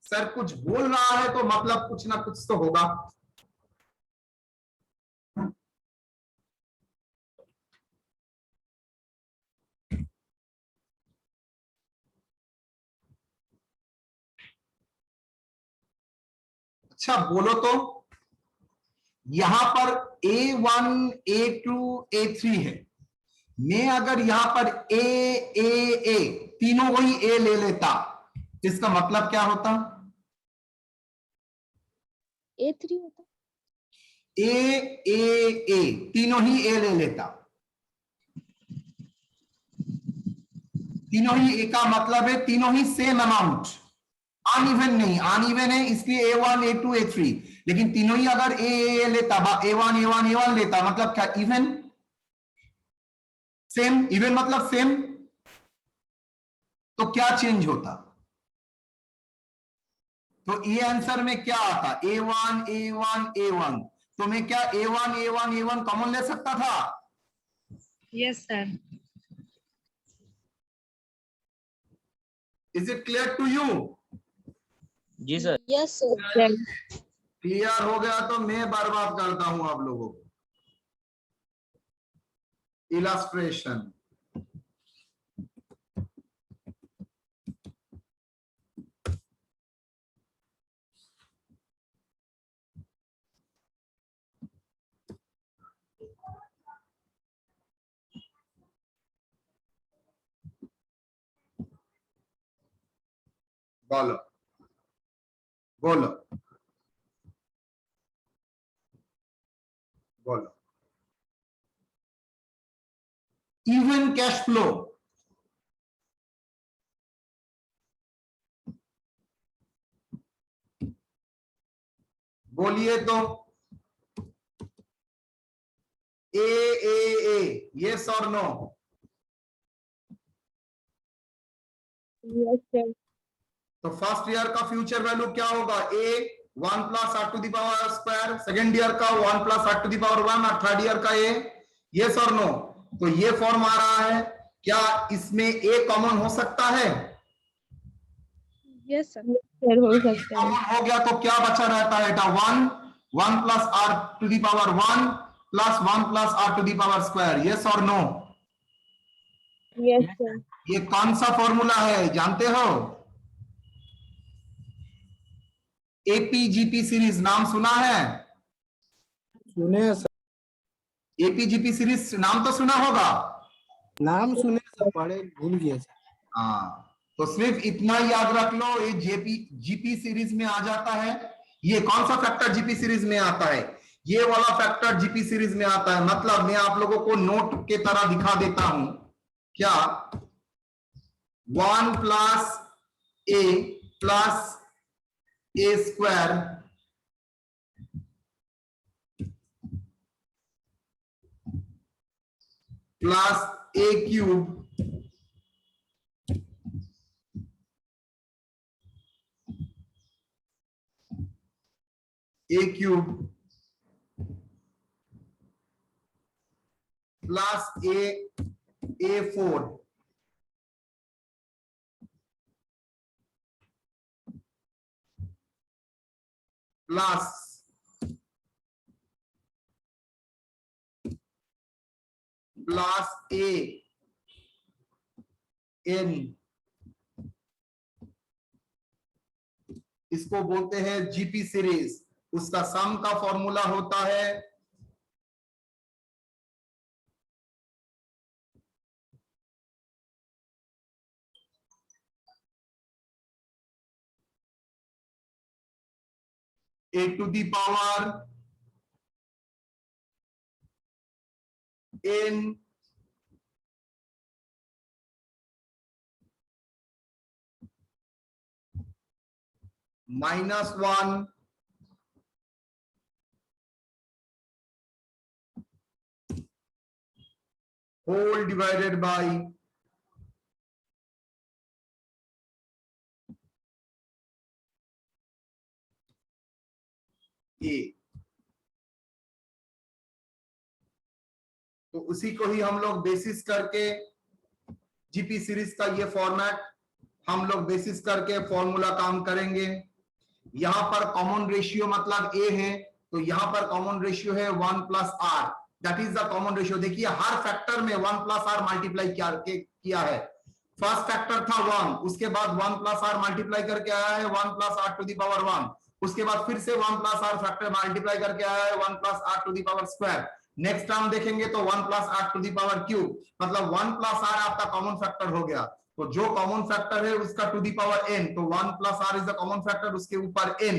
सर कुछ बोल रहा है तो मतलब कुछ ना कुछ तो होगा। अच्छा बोलो तो, यहां पर A1 A2 A3 है। मैं अगर यहां पर A तीनों वही A ले लेता, इसका मतलब क्या होता? A3 होता। A तीनों ही A ले लेता। तीनों ही A का मतलब है तीनों ही सेम अमाउंट, अनइवन नहीं। अनइवन है इसलिए A1 A2 A3, लेकिन तीनों ही अगर A लेता, A1 लेता, मतलब क्या? इवन। सेम, इवन मतलब सेम। तो क्या चेंज होता? तो ये आंसर में क्या आता? A1 तो मैं क्या A1 कॉमन ले सकता था? Yes sir. Is it clear to you? जी sir. Yes, sir. Yes. Clear हो गया तो मैं बर्बाद करता हूं आप लोगों को। इलस्ट्रेशन। बोलो बोलो बोलो। इवन कैश फ्लो, बोलिए तो। ए यस और नो? Yes, sir. तो फर्स्ट ईयर का फ्यूचर वैल्यू क्या होगा? A 1 plus R to the power square. Second year का 1 plus R to the power 1 और थर्ड ईयर का A। यस और नो? तो ये फॉर्म आ रहा है। क्या इसमें A कॉमन हो सकता है? Yes, sir. Sir, हो सकता है। कॉमन हो गया तो क्या बचा रहता है बेटा? 1 plus R to the power 1 plus 1 plus R to the power square. Yes और नो? Yes, sir. ये कौन सा फॉर्मूला है जानते हो? एपीजीपी सीरीज नाम सुना है? सुने हैं सर, एपीजीपी सीरीज नाम तो सुना होगा। नाम सुने सर, पढ़े भूल गए सर। हाँ, तो सिर्फ इतना याद रख लो, ये जीपी सीरीज में आ जाता है। ये कौन सा फैक्टर जीपी सीरीज में आता है? ये वाला फैक्टर जीपी सीरीज में आता है। मतलब मैं आप लोगों को नोट के तरह दिखा देता हूं। क्या? 1 plus A plus A square plus A cube plus A4 plus A N, इसको बोलते हैं जीपी सीरीज। उसका सम का फॉर्मूला होता है A to the power N -1 whole divided by a। तो उसी को ही हम लोग बेसिस करके जीपी सीरीज का ये फॉर्मेट हम लोग बेसिस करके फॉर्मूला काम करेंगे। यहां पर कॉमन रेशियो मतलब a है, तो यहां पर कॉमन रेशियो है 1 plus R, that is the common ratio. देखिए हर फैक्टर में 1 प्लस आर मल्टीप्लाई किया है। फर्स्ट फैक्टर था 1, उसके बाद 1 प्लस आर मल्टीप्लाई करके आया है 1 plus R to the power 1, उसके बाद फिर से 1 प्लस आर फैक्टर मल्टीप्लाई करके आया है 1 plus R to the power square. Next term देखेंगे तो 1 plus R to the power cube, मतलब 1 प्लस आर आपका कॉमन फैक्टर हो गया। तो जो कॉमन फैक्टर है उसका टू द पावर n, तो 1 plus R is the common factor, उसके ऊपर n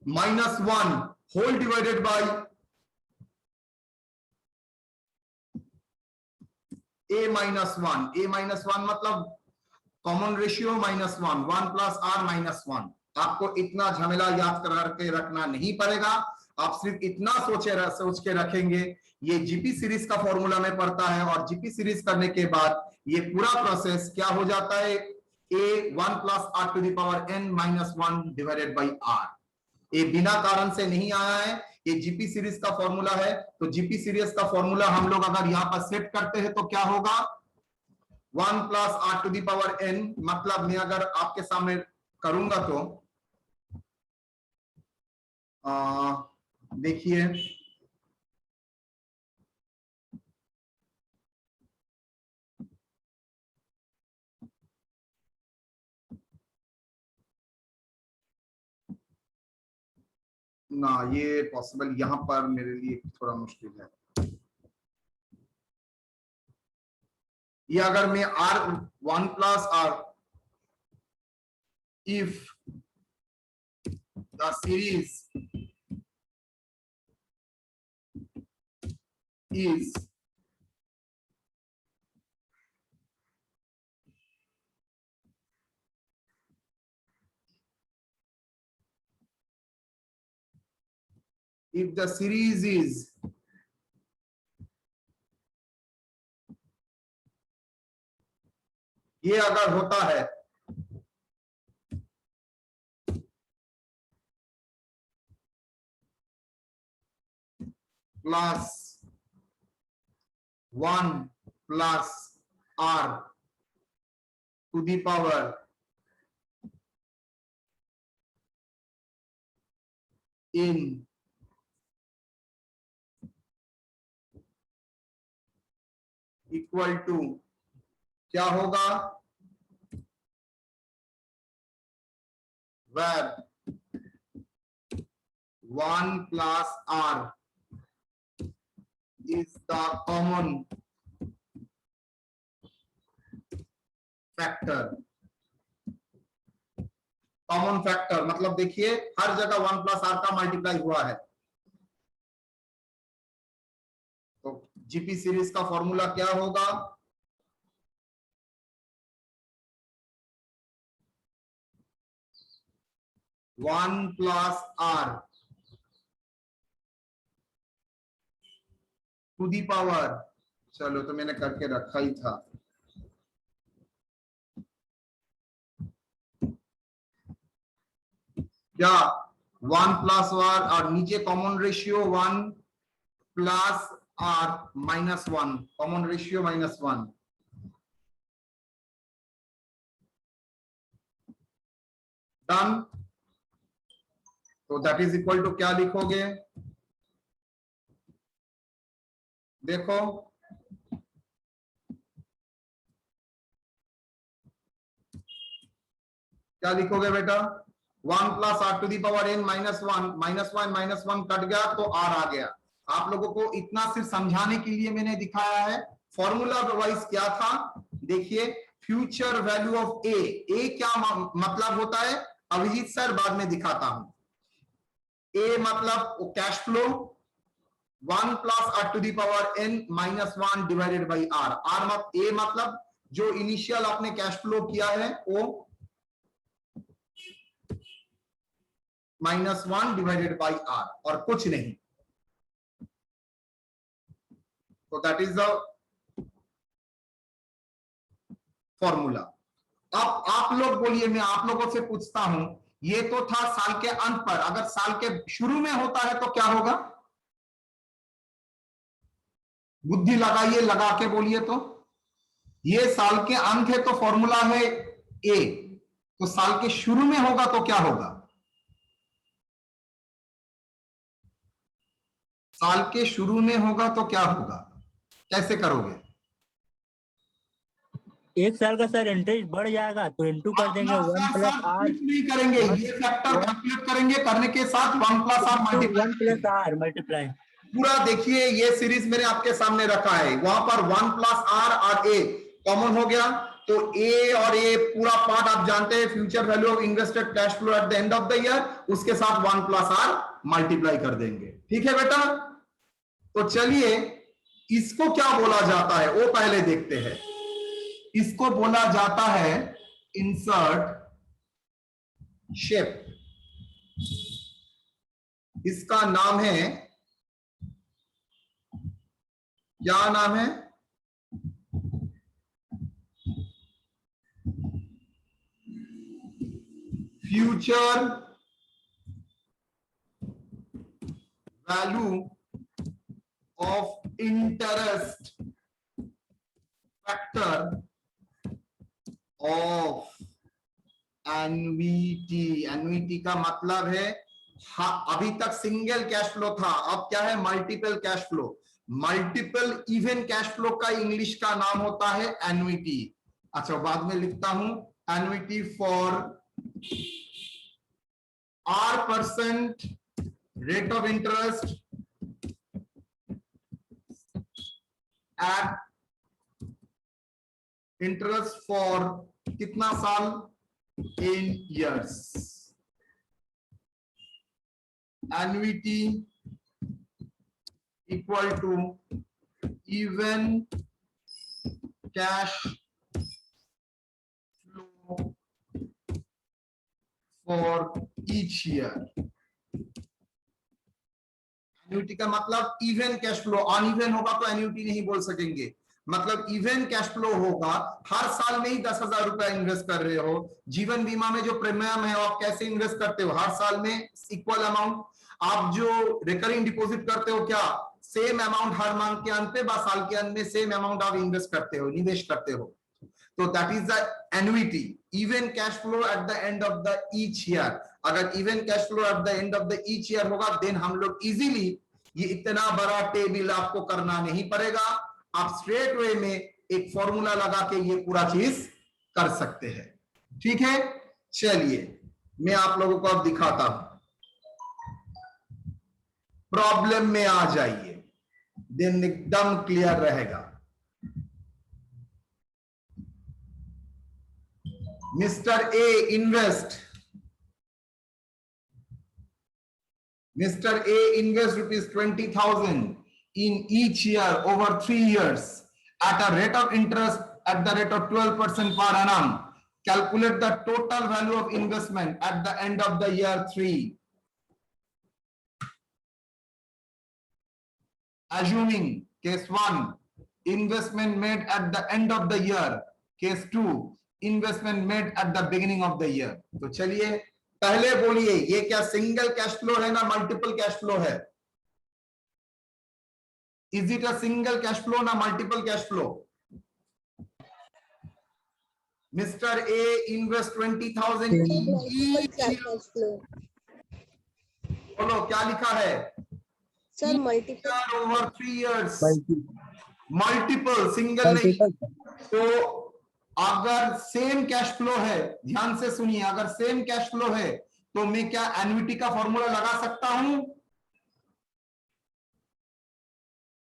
-1 whole divided by a -1 मतलब कॉमन रेशियो -1, 1 प्लस आर -1। आपको इतना झमेला याद करके रखना नहीं पड़ेगा, आप सिर्फ इतना सोच के रखेंगे ये जीपी सीरीज का फॉर्मूला में पड़ता है, और जीपी सीरीज करने के बाद ये पूरा प्रोसेस क्या हो जाता है, a 1 plus R to the power n -1 divided by r। ये बिना कारण से नहीं आया है, ये जीपी सीरीज का फॉर्मूला है। तो जीपी सीरीज का फॉर्मूला हम लोग अगर यहाँ पर सेट करते हैं तो क्या होगा, 1 plus R to the power n, मतलब मैं अगर आपके सामने करूंगा तो देखिए ना, ये पॉसिबल यहाँ पर मेरे लिए थोड़ा मुश्किल है। ये अगर मैं r 1 plus r, if the series is if the series is ये अगर होता है plus 1 plus r to the power in equal to क्या होगा, where 1 plus r is the common factor। Common factor मतलब देखिए हर जगह 1 प्लस आर का मल्टीप्लाई हुआ है। तो जीपी सीरीज का फॉर्मूला क्या होगा, one plus R to the power, चलो तो मैंने करके रखा ही था, क्या 1 प्लस आर और नीचे common ratio 1 plus R -1, common ratio -1, done. तो दैट इज इक्वल टू क्या लिखोगे, देखो क्या लिखोगे बेटा, 1 plus R to the power n minus one कट गया तो r आ गया। आप लोगों को इतना सिर्फ समझाने के लिए मैंने दिखाया है। फॉर्मूला वाइज क्या था, देखिए फ्यूचर वैल्यू ऑफ ए क्या मतलब होता है, अभिजीत सर बाद में दिखाता हूं। ए मतलब cash flow, 1 plus R to the power n minus one divided by R. A मतलब जो इनिशियल आपने कैश फ्लो किया है वो -1 डिवाइडेड बाई आर और कुछ नहीं। तो दैट इज द फॉर्मूला। अब आप लोग बोलिए, मैं आप लोगों से पूछता हूं, ये तो था साल के अंत पर, अगर साल के शुरू में होता है तो क्या होगा, बुद्धि लगाइए, लगा के बोलिए। तो ये साल के अंत है तो फॉर्मूला है ए, तो साल के शुरू में होगा तो क्या होगा, साल के शुरू में होगा तो क्या होगा, कैसे करोगे, एक साल का सर इंटरेस्ट बढ़ जाएगा तो इंटू कर देंगे 1 प्लस आर, कुछ नहीं करेंगे, ये फैक्टर कैलकुलेट करेंगे, करने के साथ 1 plus R 1 plus R multiply. पूरा देखिए ये सीरीज मैंने आपके सामने रखा है, वहां पर 1 प्लस आर और ए कॉमन हो गया, तो ए और ए पूरा पार्ट आप जानते हैं, future value of invested cash flow at the end of the year, उसके साथ 1 प्लस आर मल्टीप्लाई कर देंगे। ठीक है बेटा, तो चलिए इसको क्या बोला जाता है वो पहले देखते हैं। इसको बोला जाता है इंसर्ट शेप, इसका नाम है, क्या नाम है, future value of interest factor of NVT. NVT का मतलब है, अभी तक सिंगल कैश फ्लो था, अब क्या है multiple cash flow. Multiple even cash flow का इंग्लिश का नाम होता है एन्युइटी। अच्छा बाद में लिखता हूं, annuity for R% rate of interest eight interest for कितना साल, in years. Annuity equal to even cash flow for each year। Annuity का मतलब इवन कैश फ्लो, अनइवन होगा तो एन्युइटी नहीं बोल सकेंगे। मतलब इवन कैश फ्लो होगा, हर साल में ही 10,000 रुपया इन्वेस्ट कर रहे हो। जीवन बीमा में जो प्रीमियम है आप कैसे इन्वेस्ट करते हो, हर साल में इक्वल अमाउंट। आप जो रिकरिंग डिपॉजिट करते हो क्या सेम अमाउंट हर मंथ के अंत पे, साल के अंत में सेम अमाउंट आप इन्वेस्ट करते हो, निवेश करते हो। तो that is the annuity, even cash flow at the end of the each year. अगर even cash flow at the end of the each year होगा देन हम लोग इजीली, ये इतना बड़ा टेबल आपको करना नहीं पड़ेगा, आप स्ट्रेट वे में एक फॉर्मूला लगा के ये पूरा चीज कर सकते हैं। ठीक है, चलिए मैं आप लोगों को अब दिखाता हूं, प्रॉब्लम में आ जाइए, दिन एकदम क्लियर रहेगा। Mister A invest ₹20,000 in each year over 3 years at a rate of interest at the rate of 12% per annum. Calculate the total value of investment at the end of the year 3. Assuming case 1 investment made at the end of the year, case 2 investment made at the beginning of the year। तो चलिए पहले बोलिए ये क्या सिंगल कैश फ्लो है ना मल्टीपल कैश फ्लो है? Is it a single cash flow ना multiple cash flow? Mister A invest 20,000 in each year. बोलो क्या लिखा है? Sir multiple over 3 years, multiple, single नहीं। तो अगर सेम कैश फ्लो है, ध्यान से सुनिए, अगर सेम कैश फ्लो है तो मैं क्या एन्युटी का फॉर्मूला लगा सकता हूं?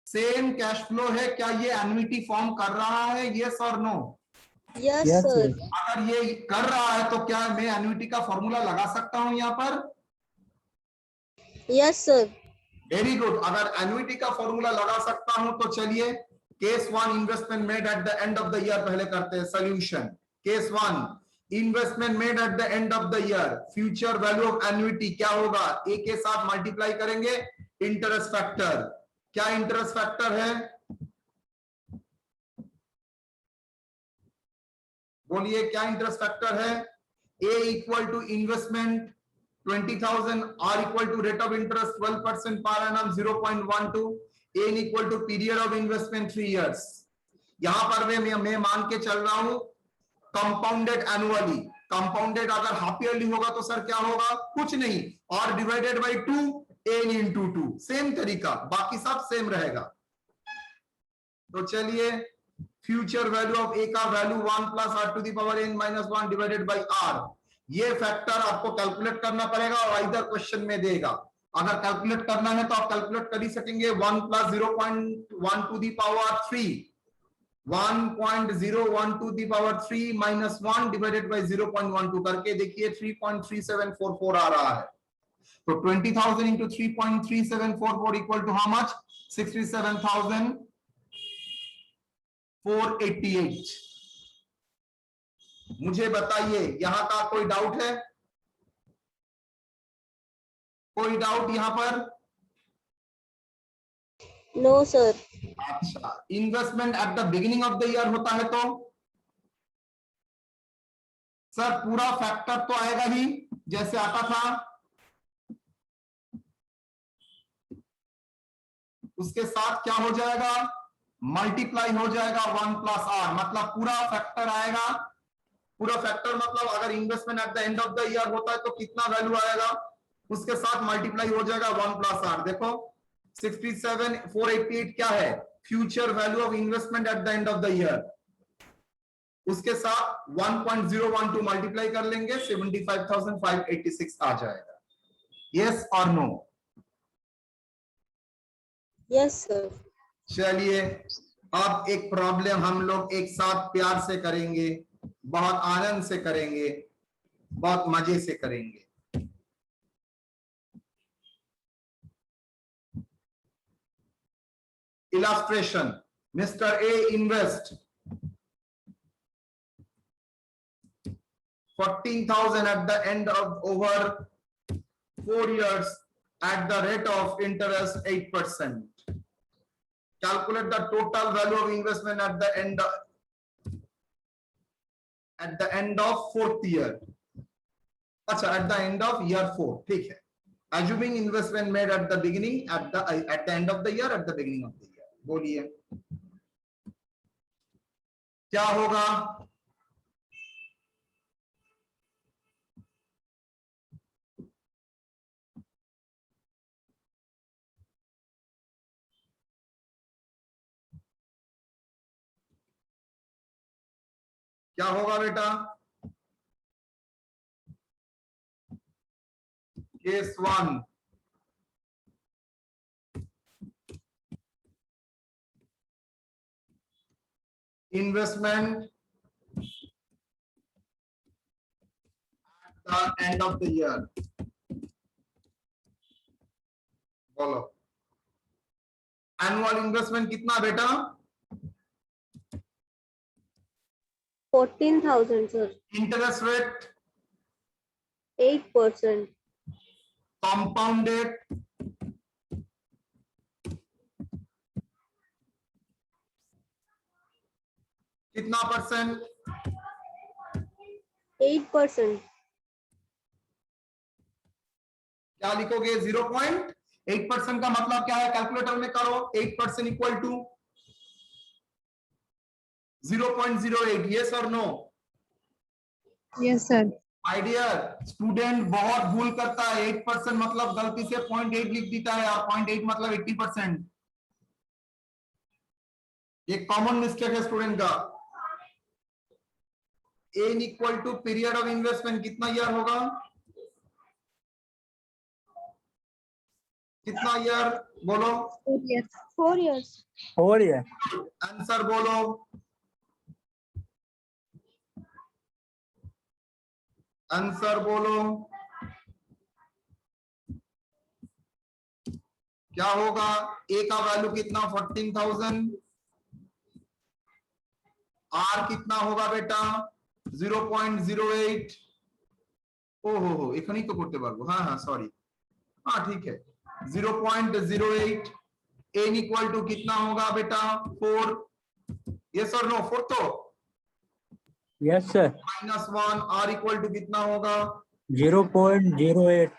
सेम कैश फ्लो है, क्या ये एन्युटी फॉर्म कर रहा है? यस और नो? Yes sir. अगर ये कर रहा है तो क्या मैं एन्युटी का फॉर्मूला लगा सकता हूं यहां पर? Yes sir. Very good. अगर एन्युटी का फॉर्मूला लगा सकता हूं तो चलिए case 1 investment made at the end of the year पहले करते हैं solution. Case 1 investment made at the end of the year, future value of annuity क्या होगा? ए के साथ मल्टीप्लाई करेंगे इंटरेस्ट फैक्टर। क्या इंटरेस्ट फैक्टर है? बोलिए क्या इंटरेस्ट फैक्टर है? A equal to investment 20,000, R equal to rate of interest 12% पर एनम 0.12, N equal to period of investment 3 years. यहां पर मैं मान के चल रहा हूं कंपाउंडेड एनुअली। कंपाउंडेड अगर हाफ ईयरली होगा तो सर क्या होगा? कुछ नहीं, और divided by 2, N into 2, same तरीका, बाकी सब सेम रहेगा। तो चलिए फ्यूचर वैल्यू ऑफ ए का value 1 plus R to the power n minus 1 divided by R. ये फैक्टर आपको कैलकुलेट करना पड़ेगा और इधर क्वेश्चन में देगा। अगर कैलकुलेट करना है तो आप कैलकुलेट कर ही सकेंगे। 1 plus 0.1 to the power 3, 1.012 to the power 3 minus 1 divided by 0.12 करके देखिए 3.3744 आ रहा है। तो 20,000 into 3.3744 equal to how much? 67,488। मुझे बताइए यहां का कोई डाउट है? कोई डाउट यहां पर? No sir. अच्छा, investment at the beginning of the year होता है तो सर पूरा फैक्टर तो आएगा ही जैसे आता था, उसके साथ क्या हो जाएगा? मल्टीप्लाई हो जाएगा 1 प्लस आर, मतलब पूरा फैक्टर आएगा। पूरा फैक्टर मतलब अगर investment at the end of the year होता है तो कितना वैल्यू आएगा? उसके साथ मल्टीप्लाई हो जाएगा 1 प्लस आर। देखो 67,488 क्या है? Future value of investment at the end of the year. उसके साथ 1.012 मल्टीप्लाई कर लेंगे 75,586 आ जाएगा। यस और नो? Yes sir. चलिए अब एक प्रॉब्लम हम लोग एक साथ प्यार से करेंगे, बहुत आनंद से करेंगे, बहुत मजे से करेंगे। Illustration, mister A invest 14,000 at the end of over 4 years at the rate of interest 8%. Calculate the total value of investment at the end of 4th year. अच्छा, at the end of year 4, ठीक है। Assuming investment made at the beginning, at the end of the year, at the beginning of the year. बोलिए क्या होगा? क्या होगा बेटा? Case 1 investment at the end of the year. बोलो एनुअल इन्वेस्टमेंट कितना बेटा? 14,000 सर। Interest rate 8%। कंपाउंडेड कितना परसेंट? 8%। क्या लिखोगे? 0.8% का मतलब क्या है? कैलकुलेटर में करो। 8% इक्वल टू 0.08। यस और no? Yes, sir. Idea student बहुत भूल करता है। 8% मतलब गलती से 0.8 लिख देता है और 0.8 मतलब 80%। ये कॉमन मिस्टेक है स्टूडेंट का। n equal to period of investment कितना ईयर होगा? कितना ईयर बोलो? 4 years. 4 years. 4 year. आंसर बोलो। आंसर बोलो क्या होगा? ए का वैल्यू कितना? 14,000। आर कितना होगा बेटा? 0.08। ओहो एखनी तो करते पारबो। हाँ हाँ सॉरी, हाँ ठीक है 0.08। एन इक्वल टू कितना होगा बेटा? 4। यस और नो? 4 तो Yes sir. -1। R equal to कितना होगा? 0.08.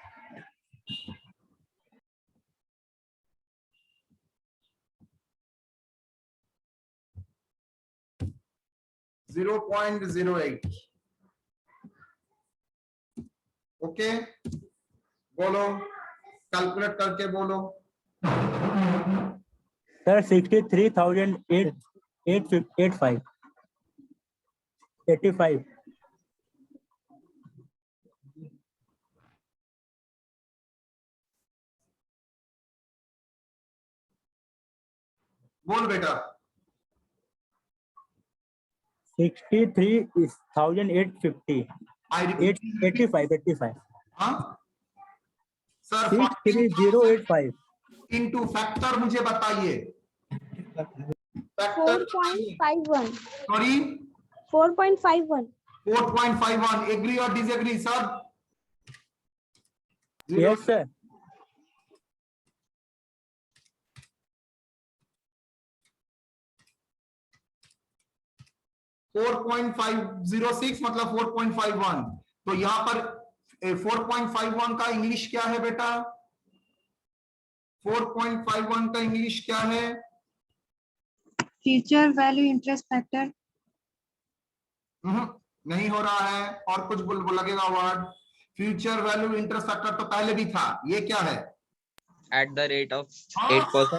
0.08। ओके बोलो, कैलकुलेट करके बोलो। Sir 63,885. 85. बोल बेटा। 63,850. आई 85. 85. हाँ सर 63085. इनटू फैक्टर मुझे बताइए। फैक्टर 4.51. सॉरी 4.51. 4.51। एग्री और डिसएग्री सब? Yes sir. 4.506 मतलब 4.51। तो यहां पर 4.51 का इंग्लिश क्या है बेटा? 4.51 का इंग्लिश क्या है? Future value interest factor. नहीं हो रहा है और कुछ लगेगा word. Future value interest factor तो पहले भी था। ये क्या है? at the rate of 8%.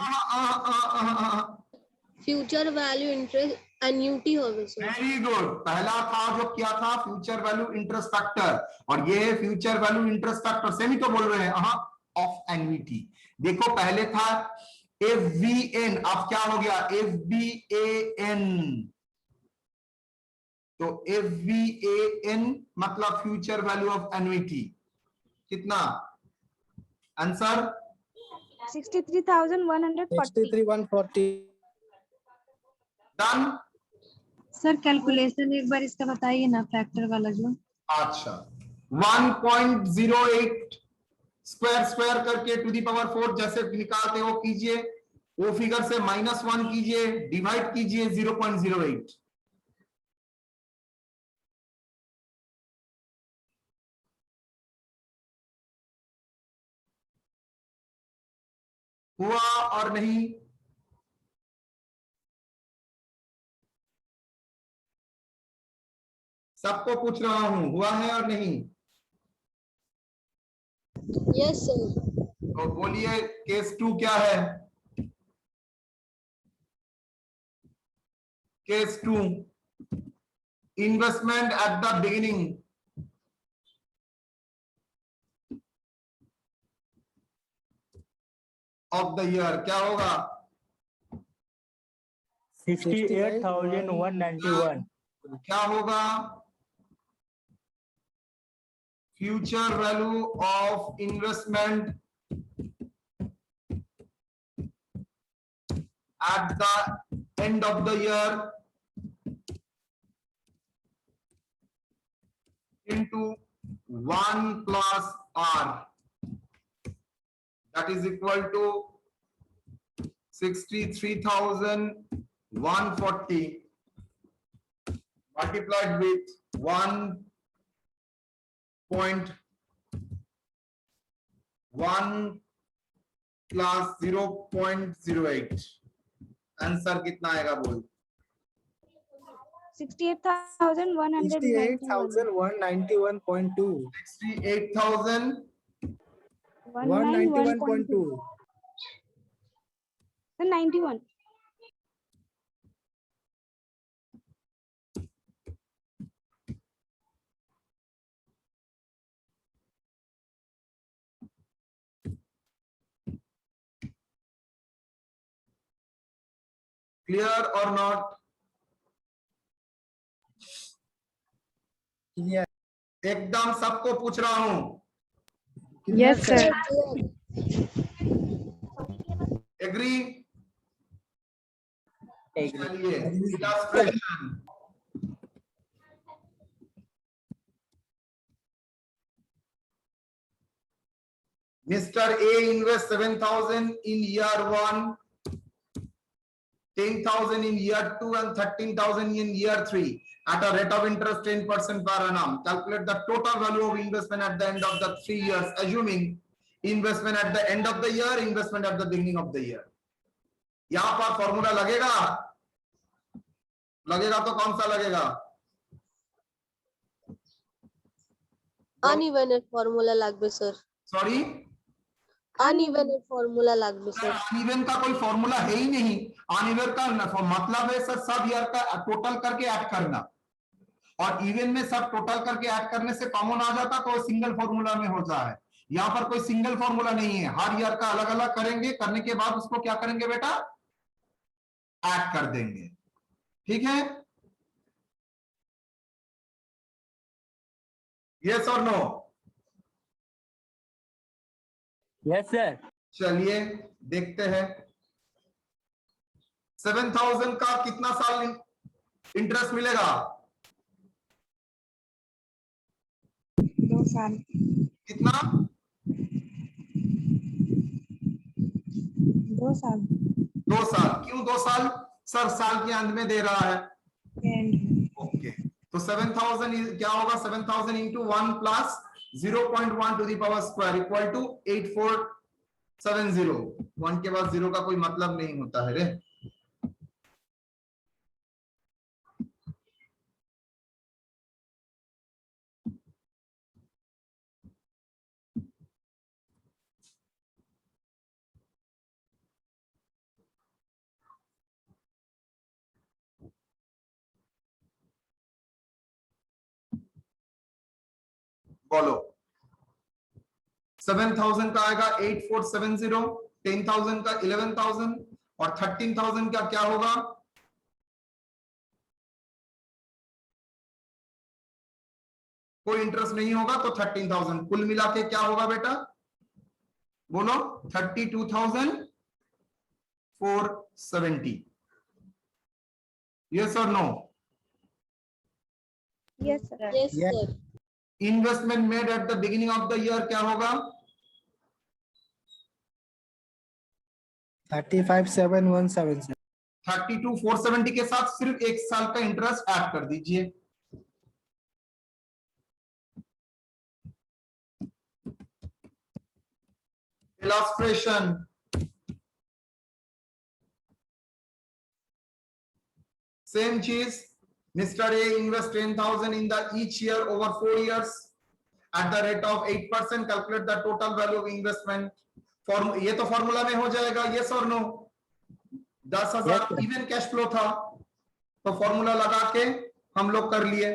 Future value interest annuity होगा सर। Very good. पहला था जो क्या था? फ्यूचर वैल्यू इंटरेस्ट फैक्टर, और ये है future value interest factor. Same ही तो बोल रहे हैं ऑफ एन्युटी। देखो पहले था FVN, अब क्या हो गया? FBAN। तो FVAN मतलब फ्यूचर वैल्यू ऑफ एन्युटी कितना? आंसर 63,140. 63,140. डन। सर कैलकुलेशन एक बार इसका बताइए ना, फैक्टर वाला जो। अच्छा 1.08 स्क्वायर करके टू दी पावर 4 जैसे निकालते हो कीजिए। वो फिगर से -1 कीजिए, डिवाइड कीजिए 0.08। हुआ और नहीं? सबको पूछ रहा हूं, हुआ है और नहीं? Yes sir. तो बोलिए केस 2 क्या है? Case 2 investment at the beginning of the year क्या होगा? 68,191. क्या होगा? Future value of investment at the end of the year into 1 plus R, that is equal to 63,140 multiplied with 1.1 plus 0.08। Answer कितना आएगा बोल? 68,191. 68,191.2. 68,000 191.2. 91. clear or not? Clear. एकदम सबको पूछ रहा हूं, Yes, sir. एग्री? Agree. चलिए illustration. Mr. A invest 7,000 in year 1, 10,000 in year 2 and 13,000 in year 3 at a rate of interest 10% per annum. Calculate the total value of investment at the end of the 3 years, assuming investment at the end of the year, investment at the beginning of the year. यहां पर फॉर्मूला लगेगा, लगेगा तो कौन सा लगेगा? uneven फॉर्मूला लागबे सर, सॉरी, uneven फॉर्मूला लागबे सर। अनइवन का कोई फॉर्मूला है ही नहीं। अनइवन का मतलब है सर सब ईयर का टोटल करके ऐड करना, और इवन में सब टोटल करके ऐड करने से कॉमन आ जाता तो सिंगल फॉर्मूला में होता है। यहाँ पर कोई सिंगल फॉर्मूला नहीं है, हर ईयर का अलग अलग करेंगे, करने के बाद उसको क्या करेंगे बेटा, ऐड कर देंगे। ठीक है, यस और नो? Yes, sir. चलिए देखते हैं 7,000 का कितना साल इंटरेस्ट मिलेगा? 2 साल। कितना? 2 साल। 2 साल। क्यों 2 साल? सर साल के अंत में दे रहा है। ओके, तो 7,000 क्या होगा? 7,000 into 1 plus 0.1 to the power square equal to 8470। 1 के बाद 0 का कोई मतलब नहीं होता है रे। बोलो 7,000 का आएगा 8470, 10,000 का 11,000 और 13,000 का क्या होगा? कोई इंटरेस्ट नहीं होगा तो 13,000 कुल मिला के क्या होगा बेटा? बोलो 32,470। यस और no? Yes, sir. Yes, Yes. sir. Investment made at the beginning of the year क्या होगा? 35,717. 32,470 के साथ सिर्फ 1 साल का इंटरेस्ट ऐड कर दीजिए। इलस्ट्रेशन, सेम चीज, Mr. A invest 10,000 in the each year over 4 years at the rate of 8%. Calculate the total value of investment. ये तो फॉर्मूला में हो जाएगा, यस और no? 10,000 Yes, sir. Even cash flow था तो फॉर्मूला लगा के हम लोग कर लिए।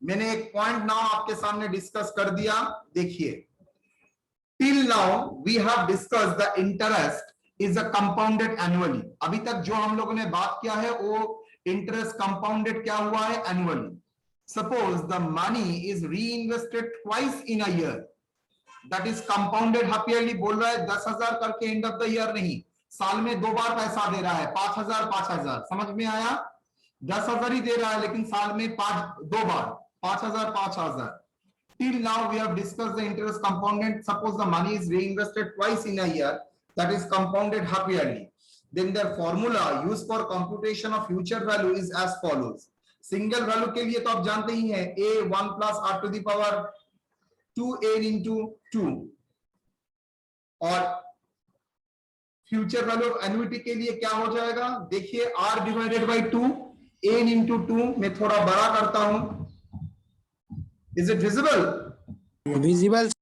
मैंने एक पॉइंट नाउ आपके सामने डिस्कस कर दिया, देखिए। Till now we have discussed the interest is a compounded annually. अभी तक जो हम लोगों ने बात किया है वो इंटरेस्ट कंपाउंडेड क्या हुआ है? Annually. Suppose the money is reinvested twice in a year, that is compounded half yearly. बोल रहा है 10,000 करके एंड ऑफ द ईयर नहीं, साल में 2 बार पैसा दे रहा है, 5,000 5,000। समझ में आया? 10,000 ही दे रहा है लेकिन साल में 2 बार 5,000 5,000। Till now we have discussed the interest compounded. Suppose the money is reinvested twice in a year, that is compounded half yearly. Then the formula used for computation of future value is as follows. Single value के लिए तो आप जानते ही हैं, a 1 plus r to the power 2n into 2 और फ्यूचर वैल्यू ऑफ एन्युटी के लिए क्या हो जाएगा, देखिए R divided by 2, n into 2 में थोड़ा बड़ा करता हूं, इज इट विजिबल? Visible.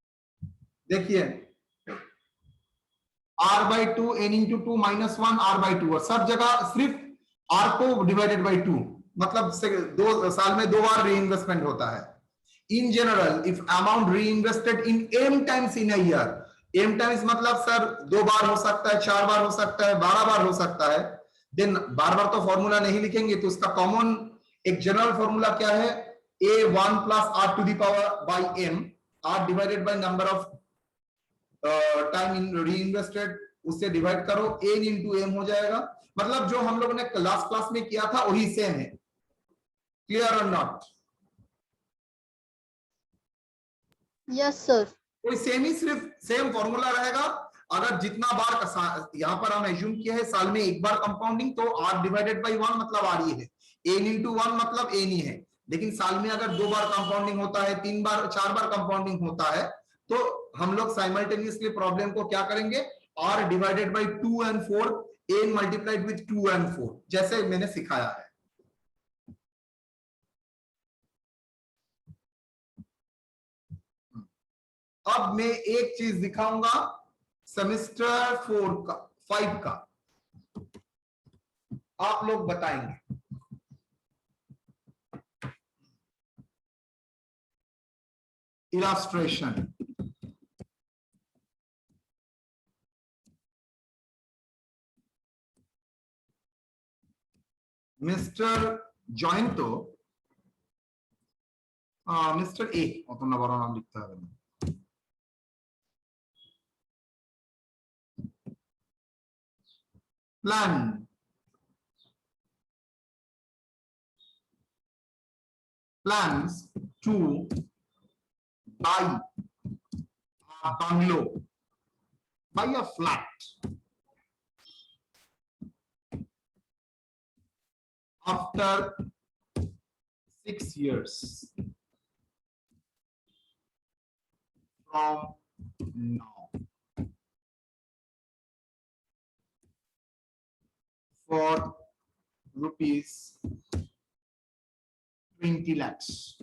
देखिए R by 2 n into 2 minus 1 R by 2, और सब जगह सिर्फ R को डिवाइडेड बाई 2, मतलब 2 साल में 2 बार री इन्वेस्टमेंट होता है. In general, if amount reinvested in m times in a year, m times मतलब सर 2 बार हो सकता है, 4 बार हो सकता है, 12 बार हो सकता है, देन बार बार तो फॉर्मूला नहीं लिखेंगे, तो उसका कॉमन एक जनरल फॉर्मूला क्या है, a1 plus r to the power by m, r divided by number of time in reinvested, उससे डिवाइड करो, n into m हो जाएगा. मतलब जो हम लोगों ने लास्ट क्लास में किया था वही सेम है. क्लियर और नॉट? Yes sir. कोई सेम ही, सिर्फ सेम फॉर्मूला रहेगा. अगर जितना बार यहां पर हम एज्यूम किया है साल में एक बार कंपाउंडिंग, तो r डिवाइडेड बाई 1 मतलब r ही है, n into 1 मतलब n ही है. लेकिन साल में अगर 2 बार कंपाउंडिंग होता है, 3 बार 4 बार कंपाउंडिंग होता है, तो हम लोग साइमल्टेनियसली प्रॉब्लम को क्या करेंगे, r divided by 2 and 4, n multiplied with 2 and 4, जैसे मैंने सिखाया है. अब मैं एक चीज दिखाऊंगा सेमेस्टर 5 का, आप लोग बताएंगे. इलास्ट्रेशन. मिस्टर जॉइंटो, मिस्टर ए, अपना बड़ा नाम लिखता है. Plans to buy a bungalow, buy a flat after 6 years from now for rupees 20 lakhs.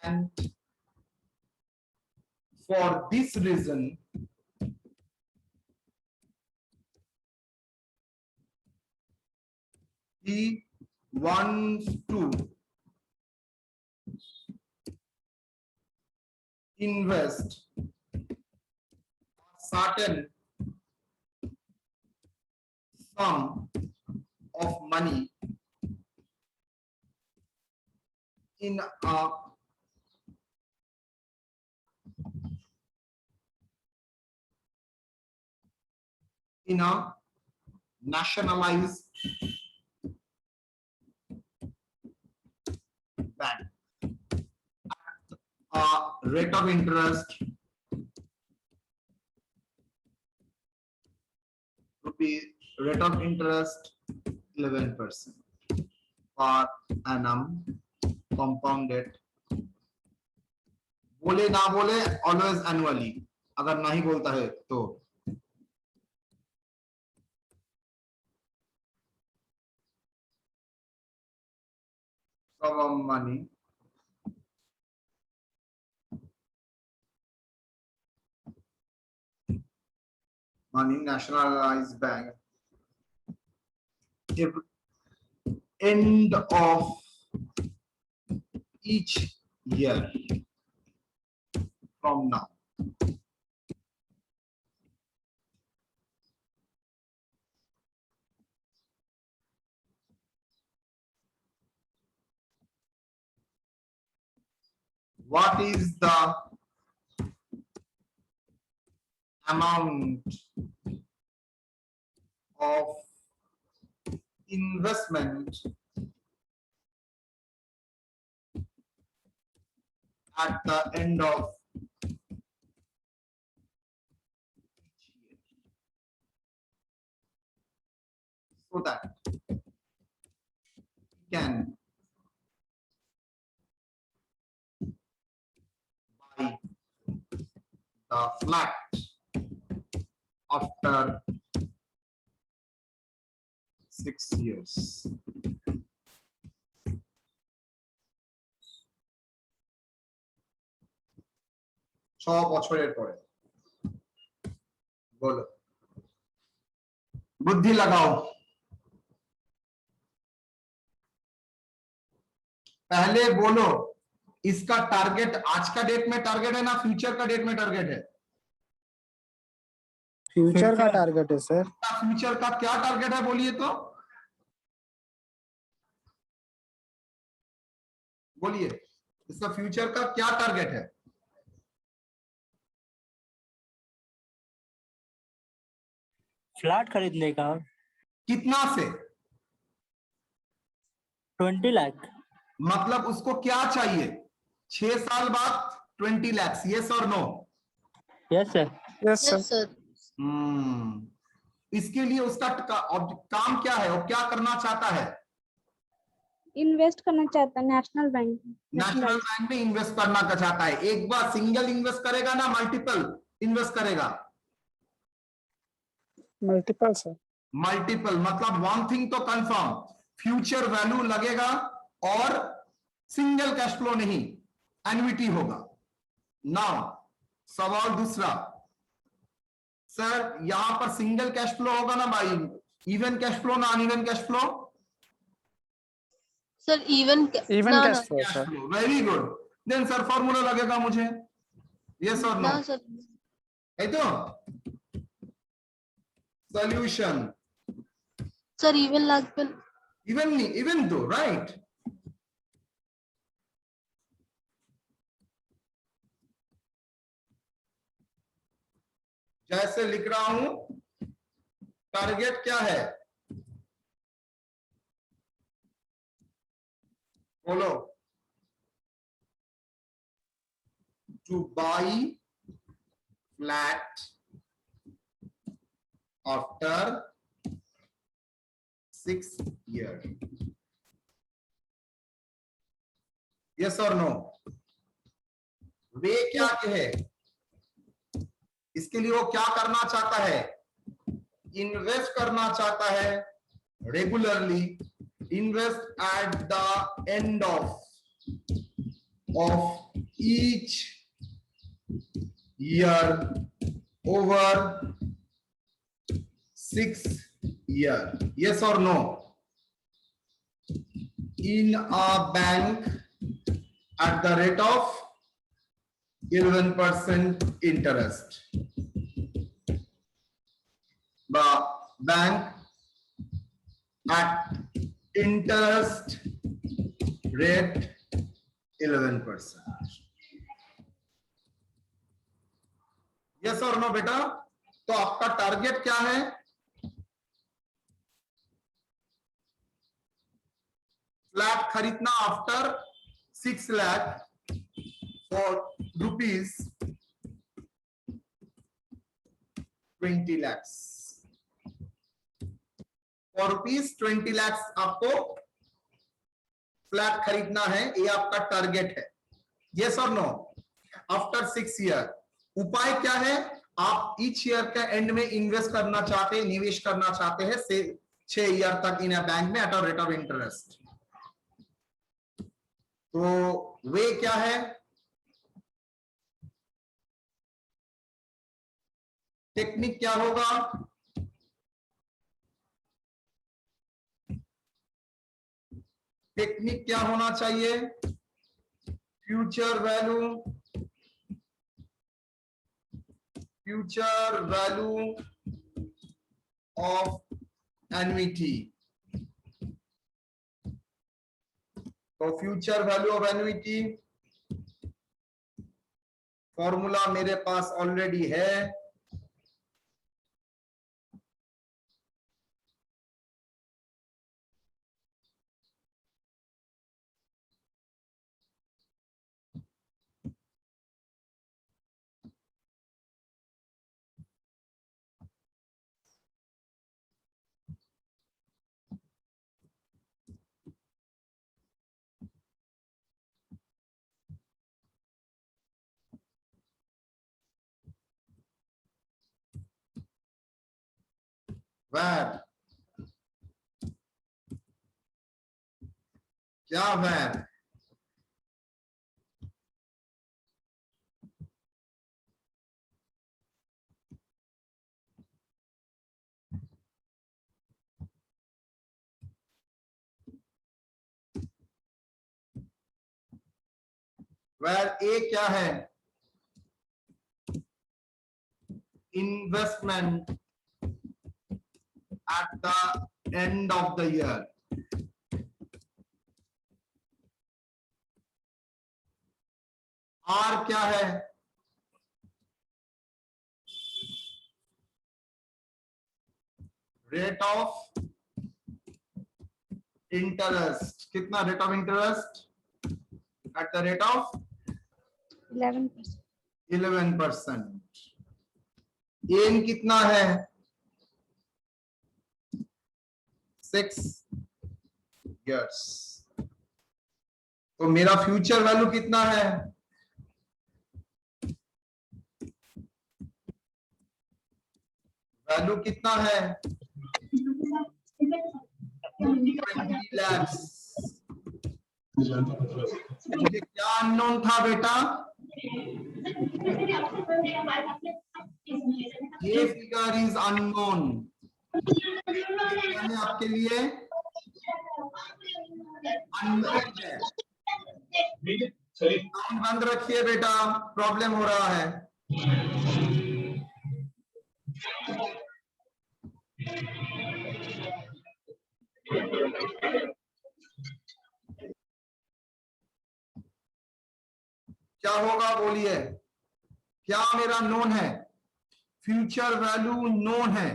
And for this reason, he wants to invest a certain sum of money in a nationalized bank at a rate of interest rate of interest 11% per annum compounded. बोले ना बोले ऑलवेज एनुअली, अगर नहीं बोलता है तो sum of money nationalized bank end of each year from now. What is the amount of investment at the end of each year, so that we can the flat after 6 years. ছ বছরের পরে बोलो बुद्धि लगाओ। पहले बोलो इसका टारगेट आज का डेट में टारगेट है ना फ्यूचर का डेट में टारगेट है? फ्यूचर का टारगेट है सर। फ्यूचर का क्या टारगेट है बोलिए तो, बोलिए इसका फ्यूचर का क्या टारगेट है? फ्लैट खरीदने का। कितना से? 20 लाख। मतलब उसको क्या चाहिए 6 साल बाद 20 लाख, यस और no? Yes sir. Yes sir. Yes, sir. इसके लिए उसका काम क्या है, वो क्या करना चाहता है? इन्वेस्ट करना चाहता है नेशनल बैंक में। नेशनल बैंक में इन्वेस्ट करना चाहता है। एक बार सिंगल इन्वेस्ट करेगा ना मल्टीपल इन्वेस्ट करेगा? Multiple sir. मल्टीपल मतलब वन थिंग तो कंफर्म, फ्यूचर वैल्यू लगेगा और सिंगल कैश फ्लो नहीं, एन्युइटी होगा। नाउ सवाल दूसरा, सर यहां पर सिंगल कैश फ्लो होगा ना भाई, इवन कैश फ्लो ना uneven cash flow? Sir, even even cash flow sir. Very good, then sir formula लगेगा मुझे, यस और नो? ना sir. है तो solution Sir, even like even नहीं, इवन दो, राइट? जैसे लिख रहा हूं, टारगेट क्या है बोलो? To buy flat after 6 years, yes और नो? वे क्या है इसके लिए, वो क्या करना चाहता है? इन्वेस्ट करना चाहता है regularly, invest eight the end of each year over 6 years, yes or no? In a bank at the rate of 11% interest. The bank at interest rate 11%. Yes or no बेटा? तो आपका टारगेट क्या है? फ्लैट खरीदना after 6 lakh for rupees 20 lakhs, for rupees 20 lakhs आपको फ्लैट खरीदना है, ये आपका टारगेट है, यस और नो? आफ्टर 6 ईयर उपाय क्या है? आप ईच ईयर के एंड में इन्वेस्ट करना चाहते हैं, निवेश करना चाहते हैं 6 ईयर तक इन अ बैंक में at a rate of interest. तो वे क्या है? टेक्निक क्या होगा? टेक्निक क्या होना चाहिए? Future value of annuity. तो future value of annuity formula मेरे पास ऑलरेडी है, वैट, क्या वैट? वेर ए क्या है? Investment at the end of the year. R क्या है? Rate of interest. कितना rate of interest? At the rate of 11%. 11%। N कितना है? 6 years। तो मेरा फ्यूचर वैल्यू कितना है? वैल्यू कितना है? 20 lakhs। मुझे क्या अननोन था बेटा? ये फिगर इज अननोन। मैंने आपके लिए अननोन है। बंद रखिए बेटा, प्रॉब्लम हो रहा है। क्या होगा बोलिए? क्या मेरा नोन है? फ्यूचर वैल्यू नोन है।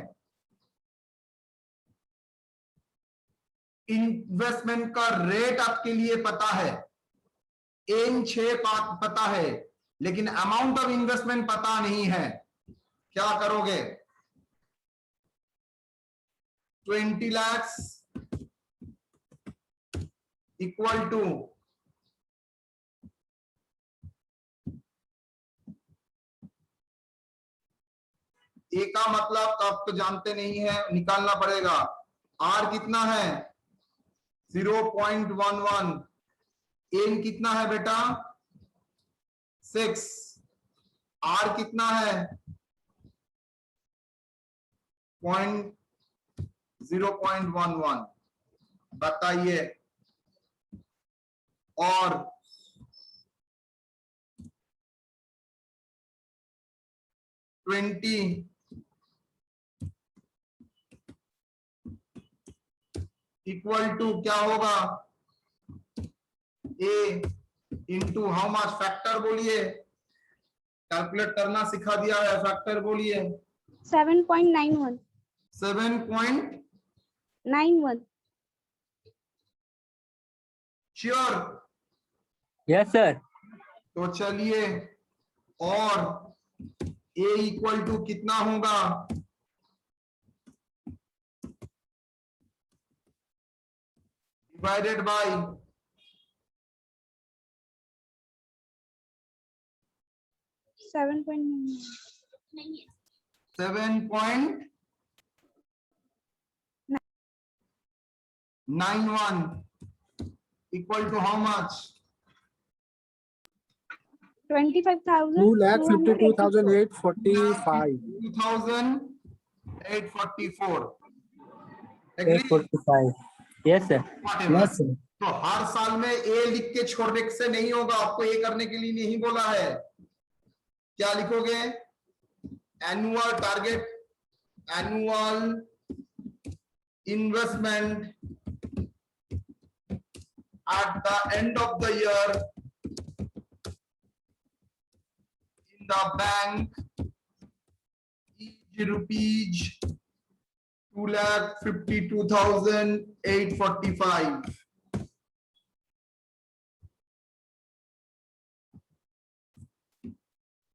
इन्वेस्टमेंट का रेट आपके लिए पता है, एन 6 पता है, लेकिन अमाउंट ऑफ इन्वेस्टमेंट पता नहीं है। क्या करोगे? 20 lakhs इक्वल टू ए का मतलब तो आप तो जानते नहीं है, निकालना पड़ेगा। आर कितना है? 0.11। एन कितना है बेटा? 6। आर कितना है? 0.11। बताइए। और इक्वल टू क्या होगा? ए इंटू हाउ मच? फैक्टर बोलिए, कैलकुलेट करना सिखा दिया है। फैक्टर बोलिए। 7.91. 7.91। श्योर? Yes sir. तो चलिए, और ए इक्वल टू कितना होगा? Divided by 7.91 equal to how much? 25,000. 2,52,845. 2,844। Agree? 845। Yes sir. Whatever. Yes sir. तो हर साल में ए लिख के छोड़ने से नहीं होगा, आपको ए करने के लिए नहीं बोला है। क्या लिखोगे? Annual target, annual investment at the end of the year in the bank is rupees 2,52,845.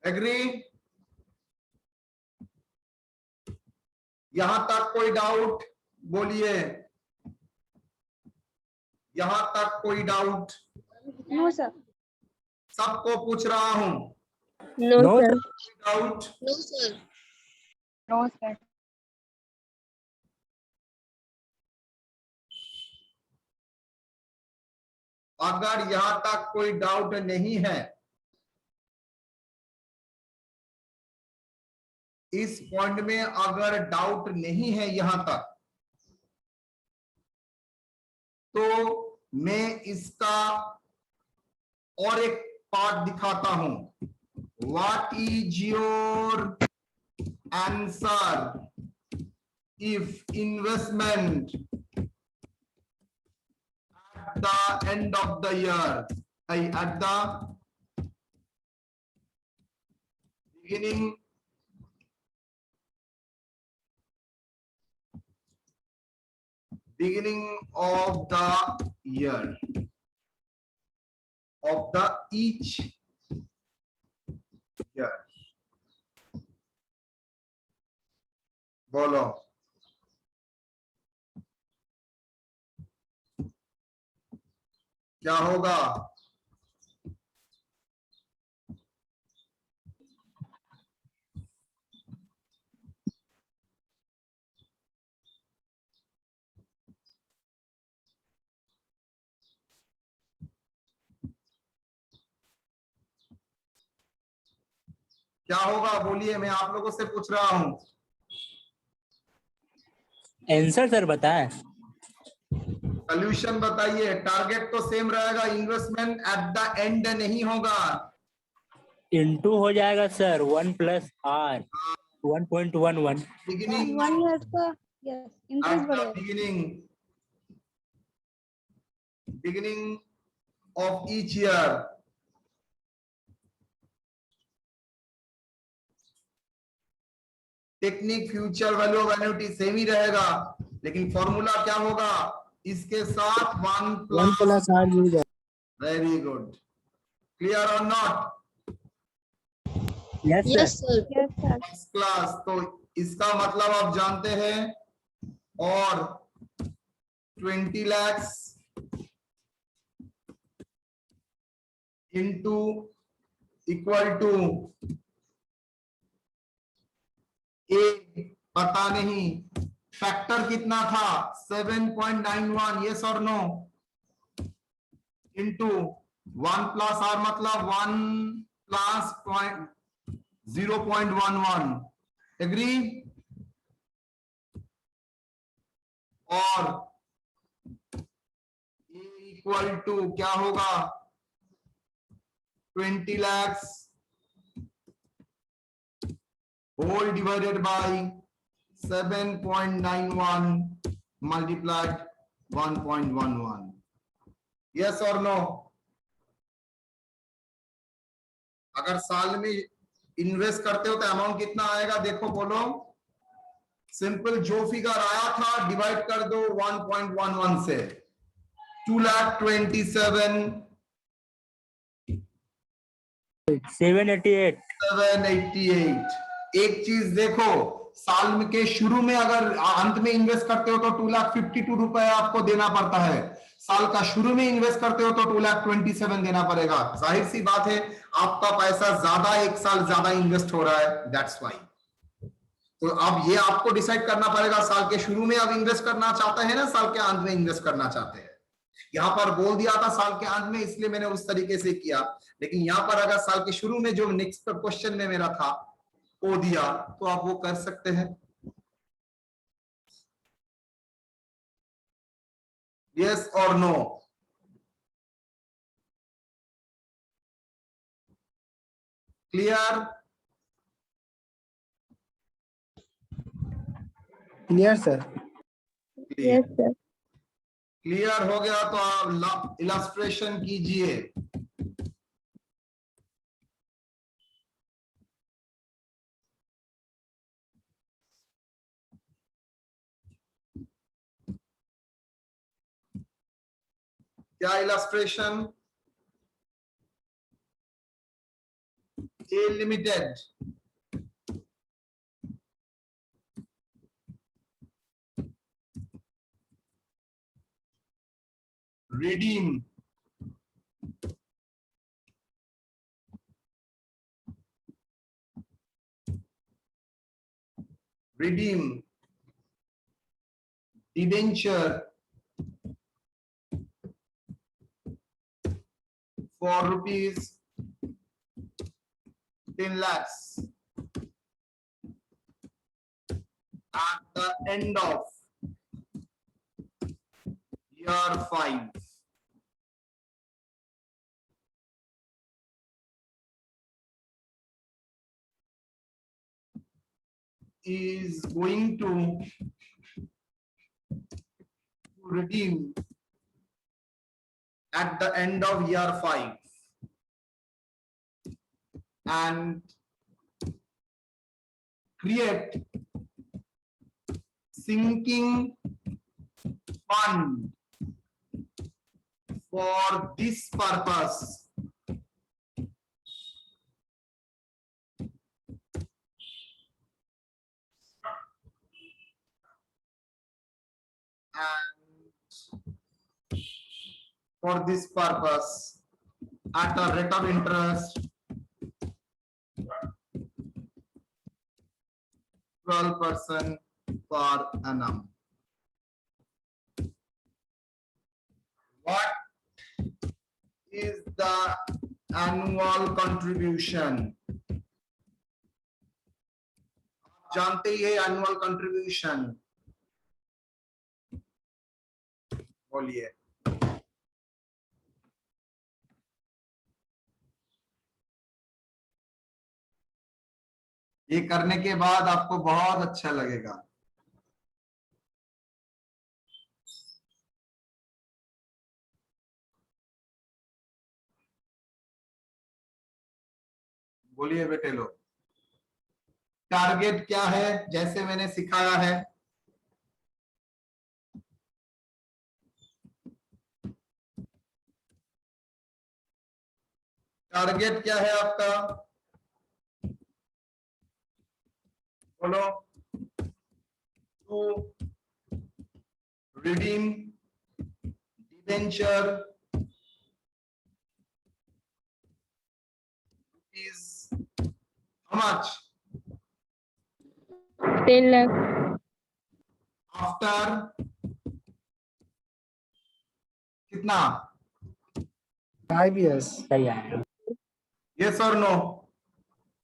Agree? यहां तक कोई डाउट? बोलिए, यहां तक कोई डाउट? No, sir. सबको पूछ रहा हूं। No, No, sir. Doubt? No, sir. No, sir. अगर यहां तक कोई डाउट नहीं है, इस पॉइंट में अगर डाउट नहीं है यहां तक, तो मैं इसका और एक पार्ट दिखाता हूं। What is your answer if investment at the end of the year, at the beginning of the year of the each year, बोलो। क्या होगा? क्या होगा बोलिए, मैं आप लोगों से पूछ रहा हूं। आंसर सर बताएं। सोल्यूशन बताइए। टारगेट तो सेम रहेगा, इन्वेस्टमेंट एट द एंड नहीं होगा। इनटू हो जाएगा सर 1 + R 1.11। बिगिनिंग 1 year का यस इंटरेस्ट at the बढ़ेगा। beginning of each year, technique future value of annuity same ही रहेगा, लेकिन फॉर्मूला क्या होगा? इसके साथ 1 1 प्लस। + R जुड़ जाए। Very good. क्लियर और not? Yes Yes, sir. sir. Yes sir. Class, तो इसका मतलब आप जानते हैं, और 20 लाख इंटू इक्वल टू ए, पता नहीं फैक्टर कितना था, 7.91, यस और नो, इंटू 1 प्लस आर मतलब 1 प्लस 0.11, एग्री? और ए इक्वल टू क्या होगा? 20 lakh whole divided by 7.91 multiplied 1.11, yes और नो? अगर साल में इन्वेस्ट करते हो तो अमाउंट कितना आएगा, देखो बोलो। सिंपल, जो फिगर आया था डिवाइड कर दो 1.11 से, 2,27,788। एक चीज देखो, साल में के शुरू में अगर अंत में इन्वेस्ट करते हो तो 2,52,000 रुपए आपको देना पड़ता है। साल का शुरू में इन्वेस्ट करते हो तो 2,27,000 देना पड़ेगा। जाहिर सी बात है, आपका पैसा ज्यादा, एक साल ज्यादा इन्वेस्ट हो रहा है, दैट्स वाई। तो अब ये आपको डिसाइड करना पड़ेगा, साल के शुरू में आप इन्वेस्ट करना चाहते हैं ना, साल के अंत में इन्वेस्ट करना चाहते हैं। यहां पर बोल दिया था साल के अंत में, इसलिए मैंने उस तरीके से किया, लेकिन यहां पर अगर साल के शुरू में जो नेक्स्ट क्वेश्चन में मेरा था वो दिया तो आप वो कर सकते हैं। यस और no? Clear? Clear sir. Yes sir. Clear हो गया तो आप इलस्ट्रेशन कीजिए। क्या illustration? A limited redeem debenture for rupees 10 lakhs at the end of year 5. Is going to redeem at the end of year 5 and create sinking fund for this purpose. And for this purpose at a rate of interest 12% per annum. What is the annual contribution? जानते ही है एनुअल कंट्रीब्यूशन, बोलिए। ये करने के बाद आपको बहुत अच्छा लगेगा। बोलिए बेटे लोग, टारगेट क्या है जैसे मैंने सिखाया है? टारगेट क्या है आपका? बोलो। To redeem debenture is how much? 10 lakh. After कितना? 5 years. सही है। Yes or no?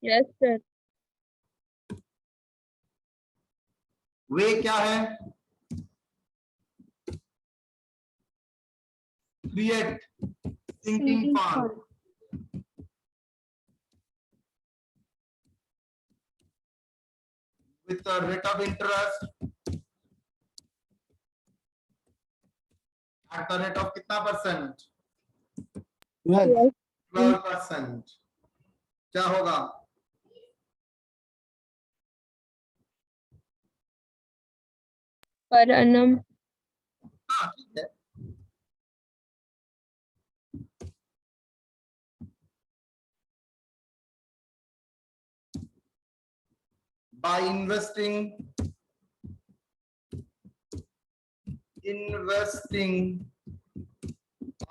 Yes, sir. वे क्या है? Create sinking fund. With the rate of interest at the rate of कितना परसेंट? 12. 12%। क्या होगा? Per annum. हाँ ठीक है। By investing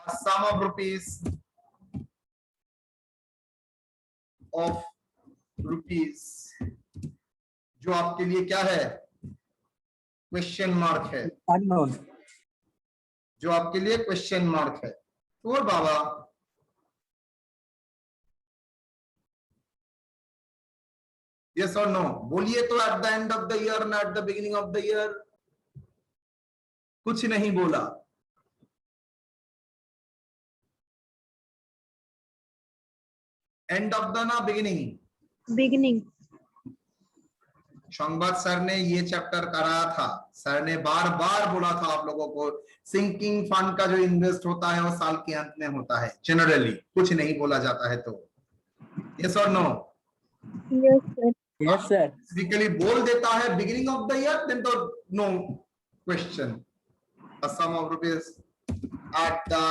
a sum of rupees जो आपके लिए क्या है? क्वेश्चन मार्क है। अननोन। जो आपके लिए क्वेश्चन मार्क है। और बाबा यस और नो बोलिए तो। At the end of the year ना at the beginning of the year? कुछ नहीं बोला। एंड ऑफ द ना बिगिनिंग? बिगिनिंग। संवाद सर ने ये चैप्टर कराया था। सर ने बार बार बोला था आप लोगों को सिंकिंग फंड का जो इन्वेस्ट होता है वो साल के अंत में होता है जनरली, कुछ नहीं बोला जाता है। तो यस और no? Yes, sir. Yes sir. Specifically बोल देता है beginning of the year then तो no question. a sum of rupees at the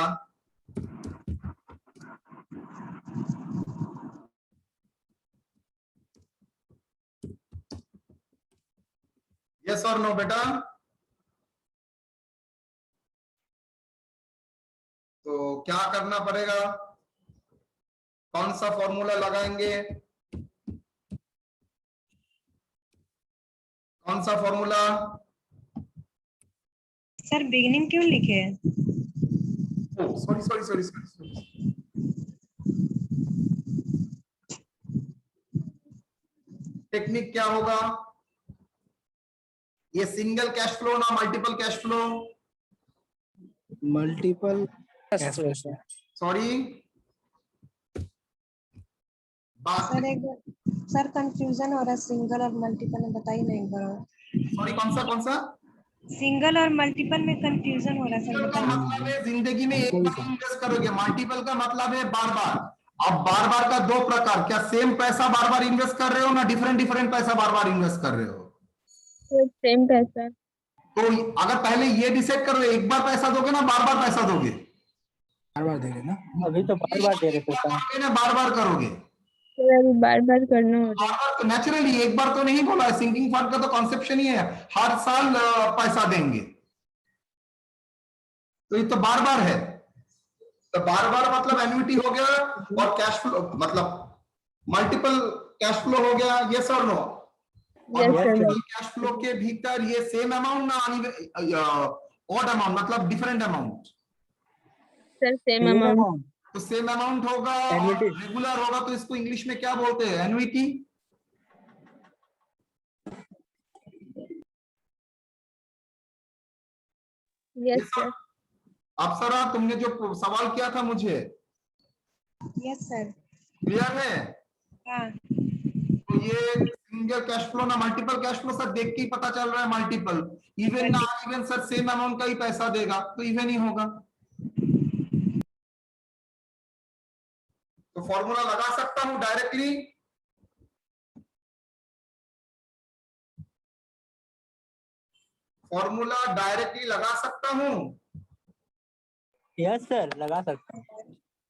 yes or no बेटा? तो क्या करना पड़ेगा? कौन सा फॉर्मूला लगाएंगे? कौन सा फॉर्मूला? सर बिगिनिंग क्यों लिखे हैं? Sorry sorry sorry sorry. Technique क्या होगा? ये सिंगल कैश फ्लो ना multiple cash flow? Multiple. Sorry, sir एक सर कंफ्यूजन हो रहा है सिंगल और मल्टीपल में, बताइए ना एक बार और। सॉरी, कौन सा? सिंगल और मल्टीपल में कंफ्यूजन हो रहा है सर, का बताइए। मतलब है जिंदगी में एक बार इन्वेस्ट करोगे, मल्टीपल का मतलब है बार बार। अब बार बार का दो प्रकार, क्या सेम पैसा बार बार इन्वेस्ट कर रहे हो ना डिफरेंट पैसा बार बार इन्वेस्ट कर रहे हो? सेम पैसा। तो अगर पहले ये डिसाइड करो एक बार पैसा दोगे ना बार बार पैसा दोगे? बार बार देंगे ना। अभी तो बार बार दे रहे थे सर। करोगे ना बार बार करोगे? सर अभी बार बार करना हो रहा है। बार बार तो नेचुरली, एक बार तो नहीं बोला है। सिंकिंग फंड का तो कॉन्सेप्शन ही है हर साल पैसा देंगे, तो ये तो बार बार है। तो बार बार मतलब एन्युटी हो गया, और कैश फ्लो मतलब मल्टीपल कैश फ्लो हो गया। यस और no? Yes, sir. Cash flow के भीतर ये सेम अमाउंट ना ऑड अमाउंट मतलब different amount? Sir same amount. तो सेम अमाउंट होगा, Annuity. रेगुलर होगा, तो इसको इंग्लिश में क्या बोलते हैं? एन्युटी। Yes sir. अप्सरा, तुमने जो सवाल किया था मुझे, यस सर। क्लियर है? हाँ तो ये सिंगल कैश फ्लो ना मल्टीपल कैश फ्लो, सर देख के ही पता चल रहा है मल्टीपल। इवन ना इवन सर सेम अमाउंट का ही पैसा देगा तो इवन ही होगा। तो फॉर्मूला लगा सकता हूं डायरेक्टली? फॉर्मूला डायरेक्टली लगा सकता हूं? यस सर, लगा सकते हैं।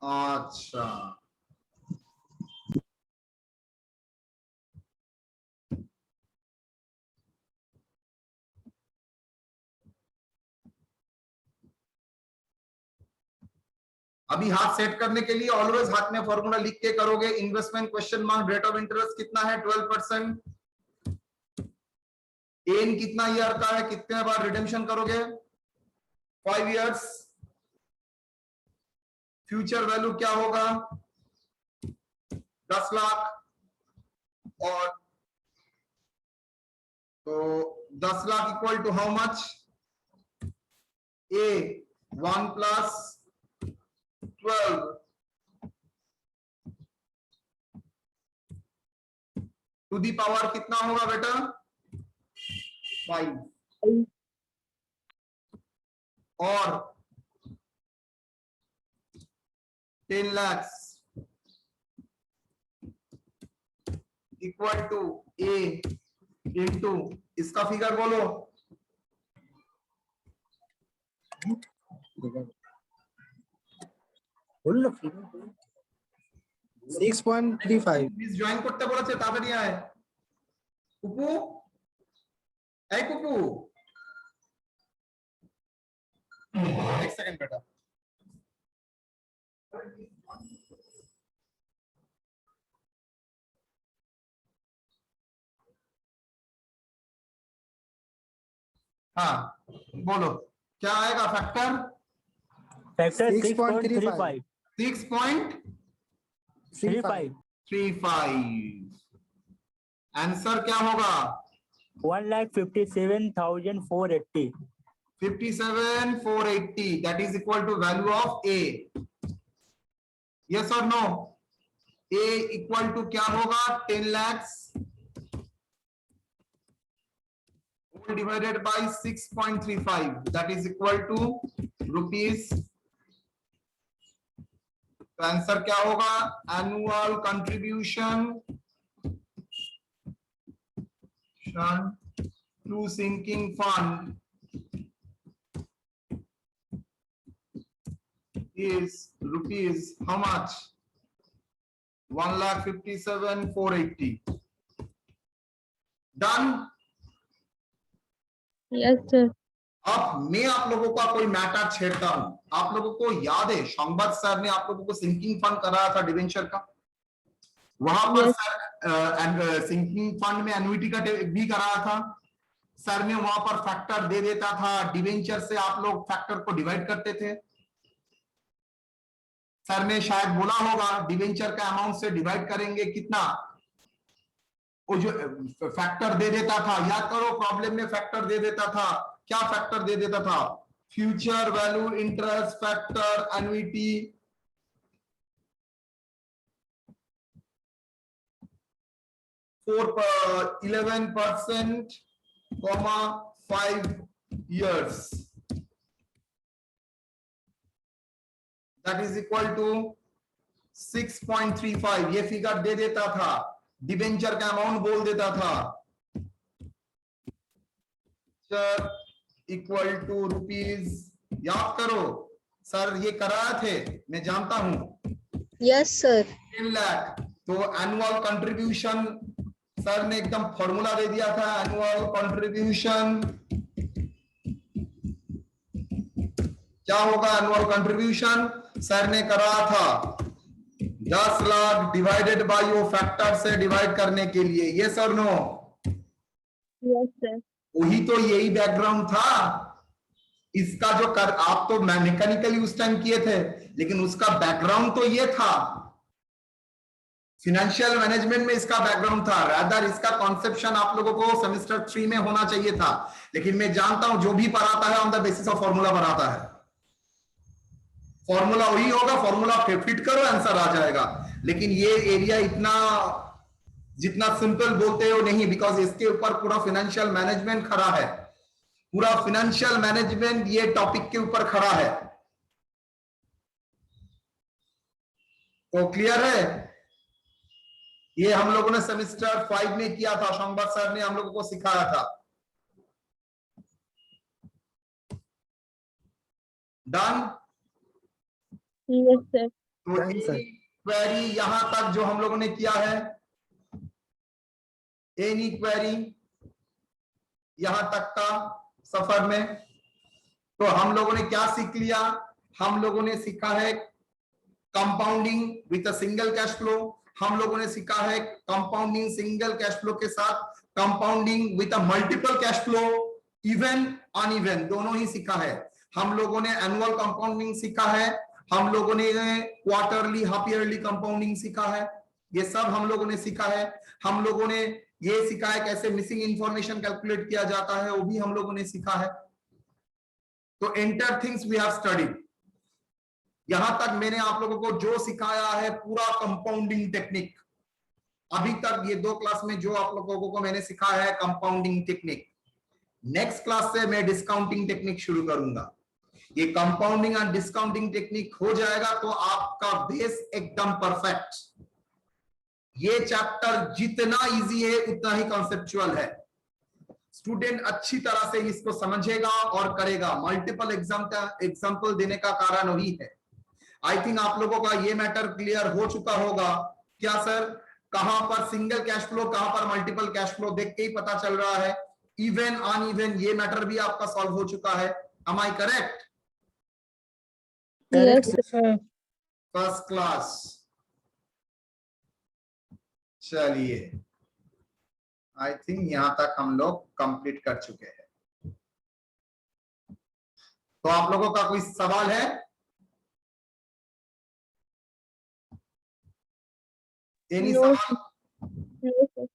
अच्छा, अभी हाथ सेट करने के लिए ऑलवेज हाथ में फॉर्मूला लिख के करोगे। Investment question mark, rate of interest कितना है? 12%। एन कितना ईयर का है? कितने बार रिडेम्पशन करोगे? 5 इयर्स। फ्यूचर वैल्यू क्या होगा? 10 लाख। और तो 10 lakh equal to how much? A 1 plus 12 to the power कितना होगा बेटा? 5। और 10 lakhs equal to a into, इसका फिगर बोलो। बोल लो 6.35। प्लीज ज्वाइन करते बोला चे ताबड़ी आए। कुपू, ए कुपू, एक सेकंड बेटा। हाँ बोलो, क्या आएगा फैक्टर? फैक्टर 6.35। 6.35। आंसर क्या होगा? 1,57,480। 57,480, that is equal to value of A. Yes or no? A equal to क्या होगा? 10 lakhs divided by 6.35, that is equal to rupees. तो आंसर क्या होगा? Annual contribution to sinking fund is rupees how much? 1,57,480. Done? Yes sir. अब मैं आप लोगों का कोई मैटर छेड़ता हूं। आप लोगों को याद है संबत सर ने आप लोगों को सिंकिंग फंड कराया था डिवेंचर का? वहां पर सर सिंकिंग फंड में एन्युटी का भी कराया था। सर ने वहां पर फैक्टर दे देता था, डिवेंचर से आप लोग फैक्टर को डिवाइड करते थे। सर ने शायद बोला होगा डिवेंचर का अमाउंट से डिवाइड करेंगे कितना? वो जो फैक्टर दे देता था, याद करो प्रॉब्लम में फैक्टर दे देता था, क्या फैक्टर दे देता था? Future value, interest factor, annuity, 11%, 5 years, that is equal to 6.35, ये फिगर दे देता था, डिबेंचर का अमाउंट बोल देता था, इक्वल टू रुपीज, याद करो सर ये कराए थे, मैं जानता हूं, यस सर। 10 लाख। तो एनुअल कंट्रीब्यूशन सर ने एकदम फॉर्मूला दे दिया था, एनुअल कंट्रीब्यूशन क्या होगा? एनुअल कंट्रीब्यूशन सर ने करा था 10 लाख डिवाइडेड बाय वो फैक्टर से डिवाइड करने के लिए, ये सर नो? Yes, sir. वही तो यही बैकग्राउंड था इसका जो कर, आप तो मैकेनिकली उस टाइम किए थे, लेकिन उसका बैकग्राउंड तो ये था, फाइनेंशियल मैनेजमेंट में इसका बैकग्राउंड था। रादर इसका कॉन्सेप्शन आप लोगों को सेमेस्टर 3 में होना चाहिए था, लेकिन मैं जानता हूं जो भी पढ़ाता है on the basis of formula पढ़ाता है, फॉर्मूला वही होगा, फॉर्मूला फिट करो आंसर आ जाएगा। लेकिन ये एरिया इतना जितना सिंपल बोलते हो नहीं, बिकॉज इसके ऊपर पूरा फाइनेंशियल मैनेजमेंट खड़ा है, पूरा फाइनेंशियल मैनेजमेंट ये टॉपिक के ऊपर खड़ा है। तो क्लियर है? ये हम लोगों ने सेमेस्टर 5 में किया था, शंबर सर ने हम लोगों को सिखाया था। डन? Yes, sir. तो Done, sir. क्वेरी यहां तक जो हम लोगों ने किया है, एनी क्वेरी यहां तक का सफर में, तो हम लोगों ने क्या सीख लिया? हम लोगों ने सीखा है compounding with a single cash flow, हम लोगों ने सीखा है कंपाउंडिंग सिंगल कैश फ्लो के साथ compounding with a multiple cash flow, even uneven दोनों ही सीखा है। हम लोगों ने एनुअल कंपाउंडिंग सीखा है, हम लोगों ने क्वार्टरली हाफ ईयरली कंपाउंडिंग सीखा है, ये सब हम लोगों ने सीखा है। हम लोगों ने ये सीखा है कैसे मिसिंग इंफॉर्मेशन कैलकुलेट किया जाता है, वो भी हम लोगों ने सीखा है। तो entire things we have studied. यहां तक मैंने आप लोगों को जो सिखाया है पूरा कंपाउंडिंग टेक्निक, अभी तक ये 2 क्लास में जो आप लोगों को मैंने सिखाया है कंपाउंडिंग टेक्निक, नेक्स्ट क्लास से मैं डिस्काउंटिंग टेक्निक शुरू करूंगा। ये कंपाउंडिंग एंड डिस्काउंटिंग टेक्निक हो जाएगा तो आपका बेस एकदम परफेक्ट। ये चैप्टर जितना इजी है उतना ही कॉन्सेप्चुअल है, स्टूडेंट अच्छी तरह से इसको समझेगा और करेगा। मल्टीपल एग्जाम्पल देने का कारण वही है। आई थिंक आप लोगों का ये मैटर क्लियर हो चुका होगा। क्या सर, कहां पर सिंगल कैश फ्लो, कहां पर मल्टीपल कैश फ्लो, देख के ही पता चल रहा है। इवन अनइवन ये मैटर भी आपका सॉल्व हो चुका है। Am I correct? Yes, sir. First class. चलिए, आई थिंक यहां तक हम लोग कंप्लीट कर चुके हैं। तो आप लोगों का कोई सवाल है? एनी No, सवाल? No, sir.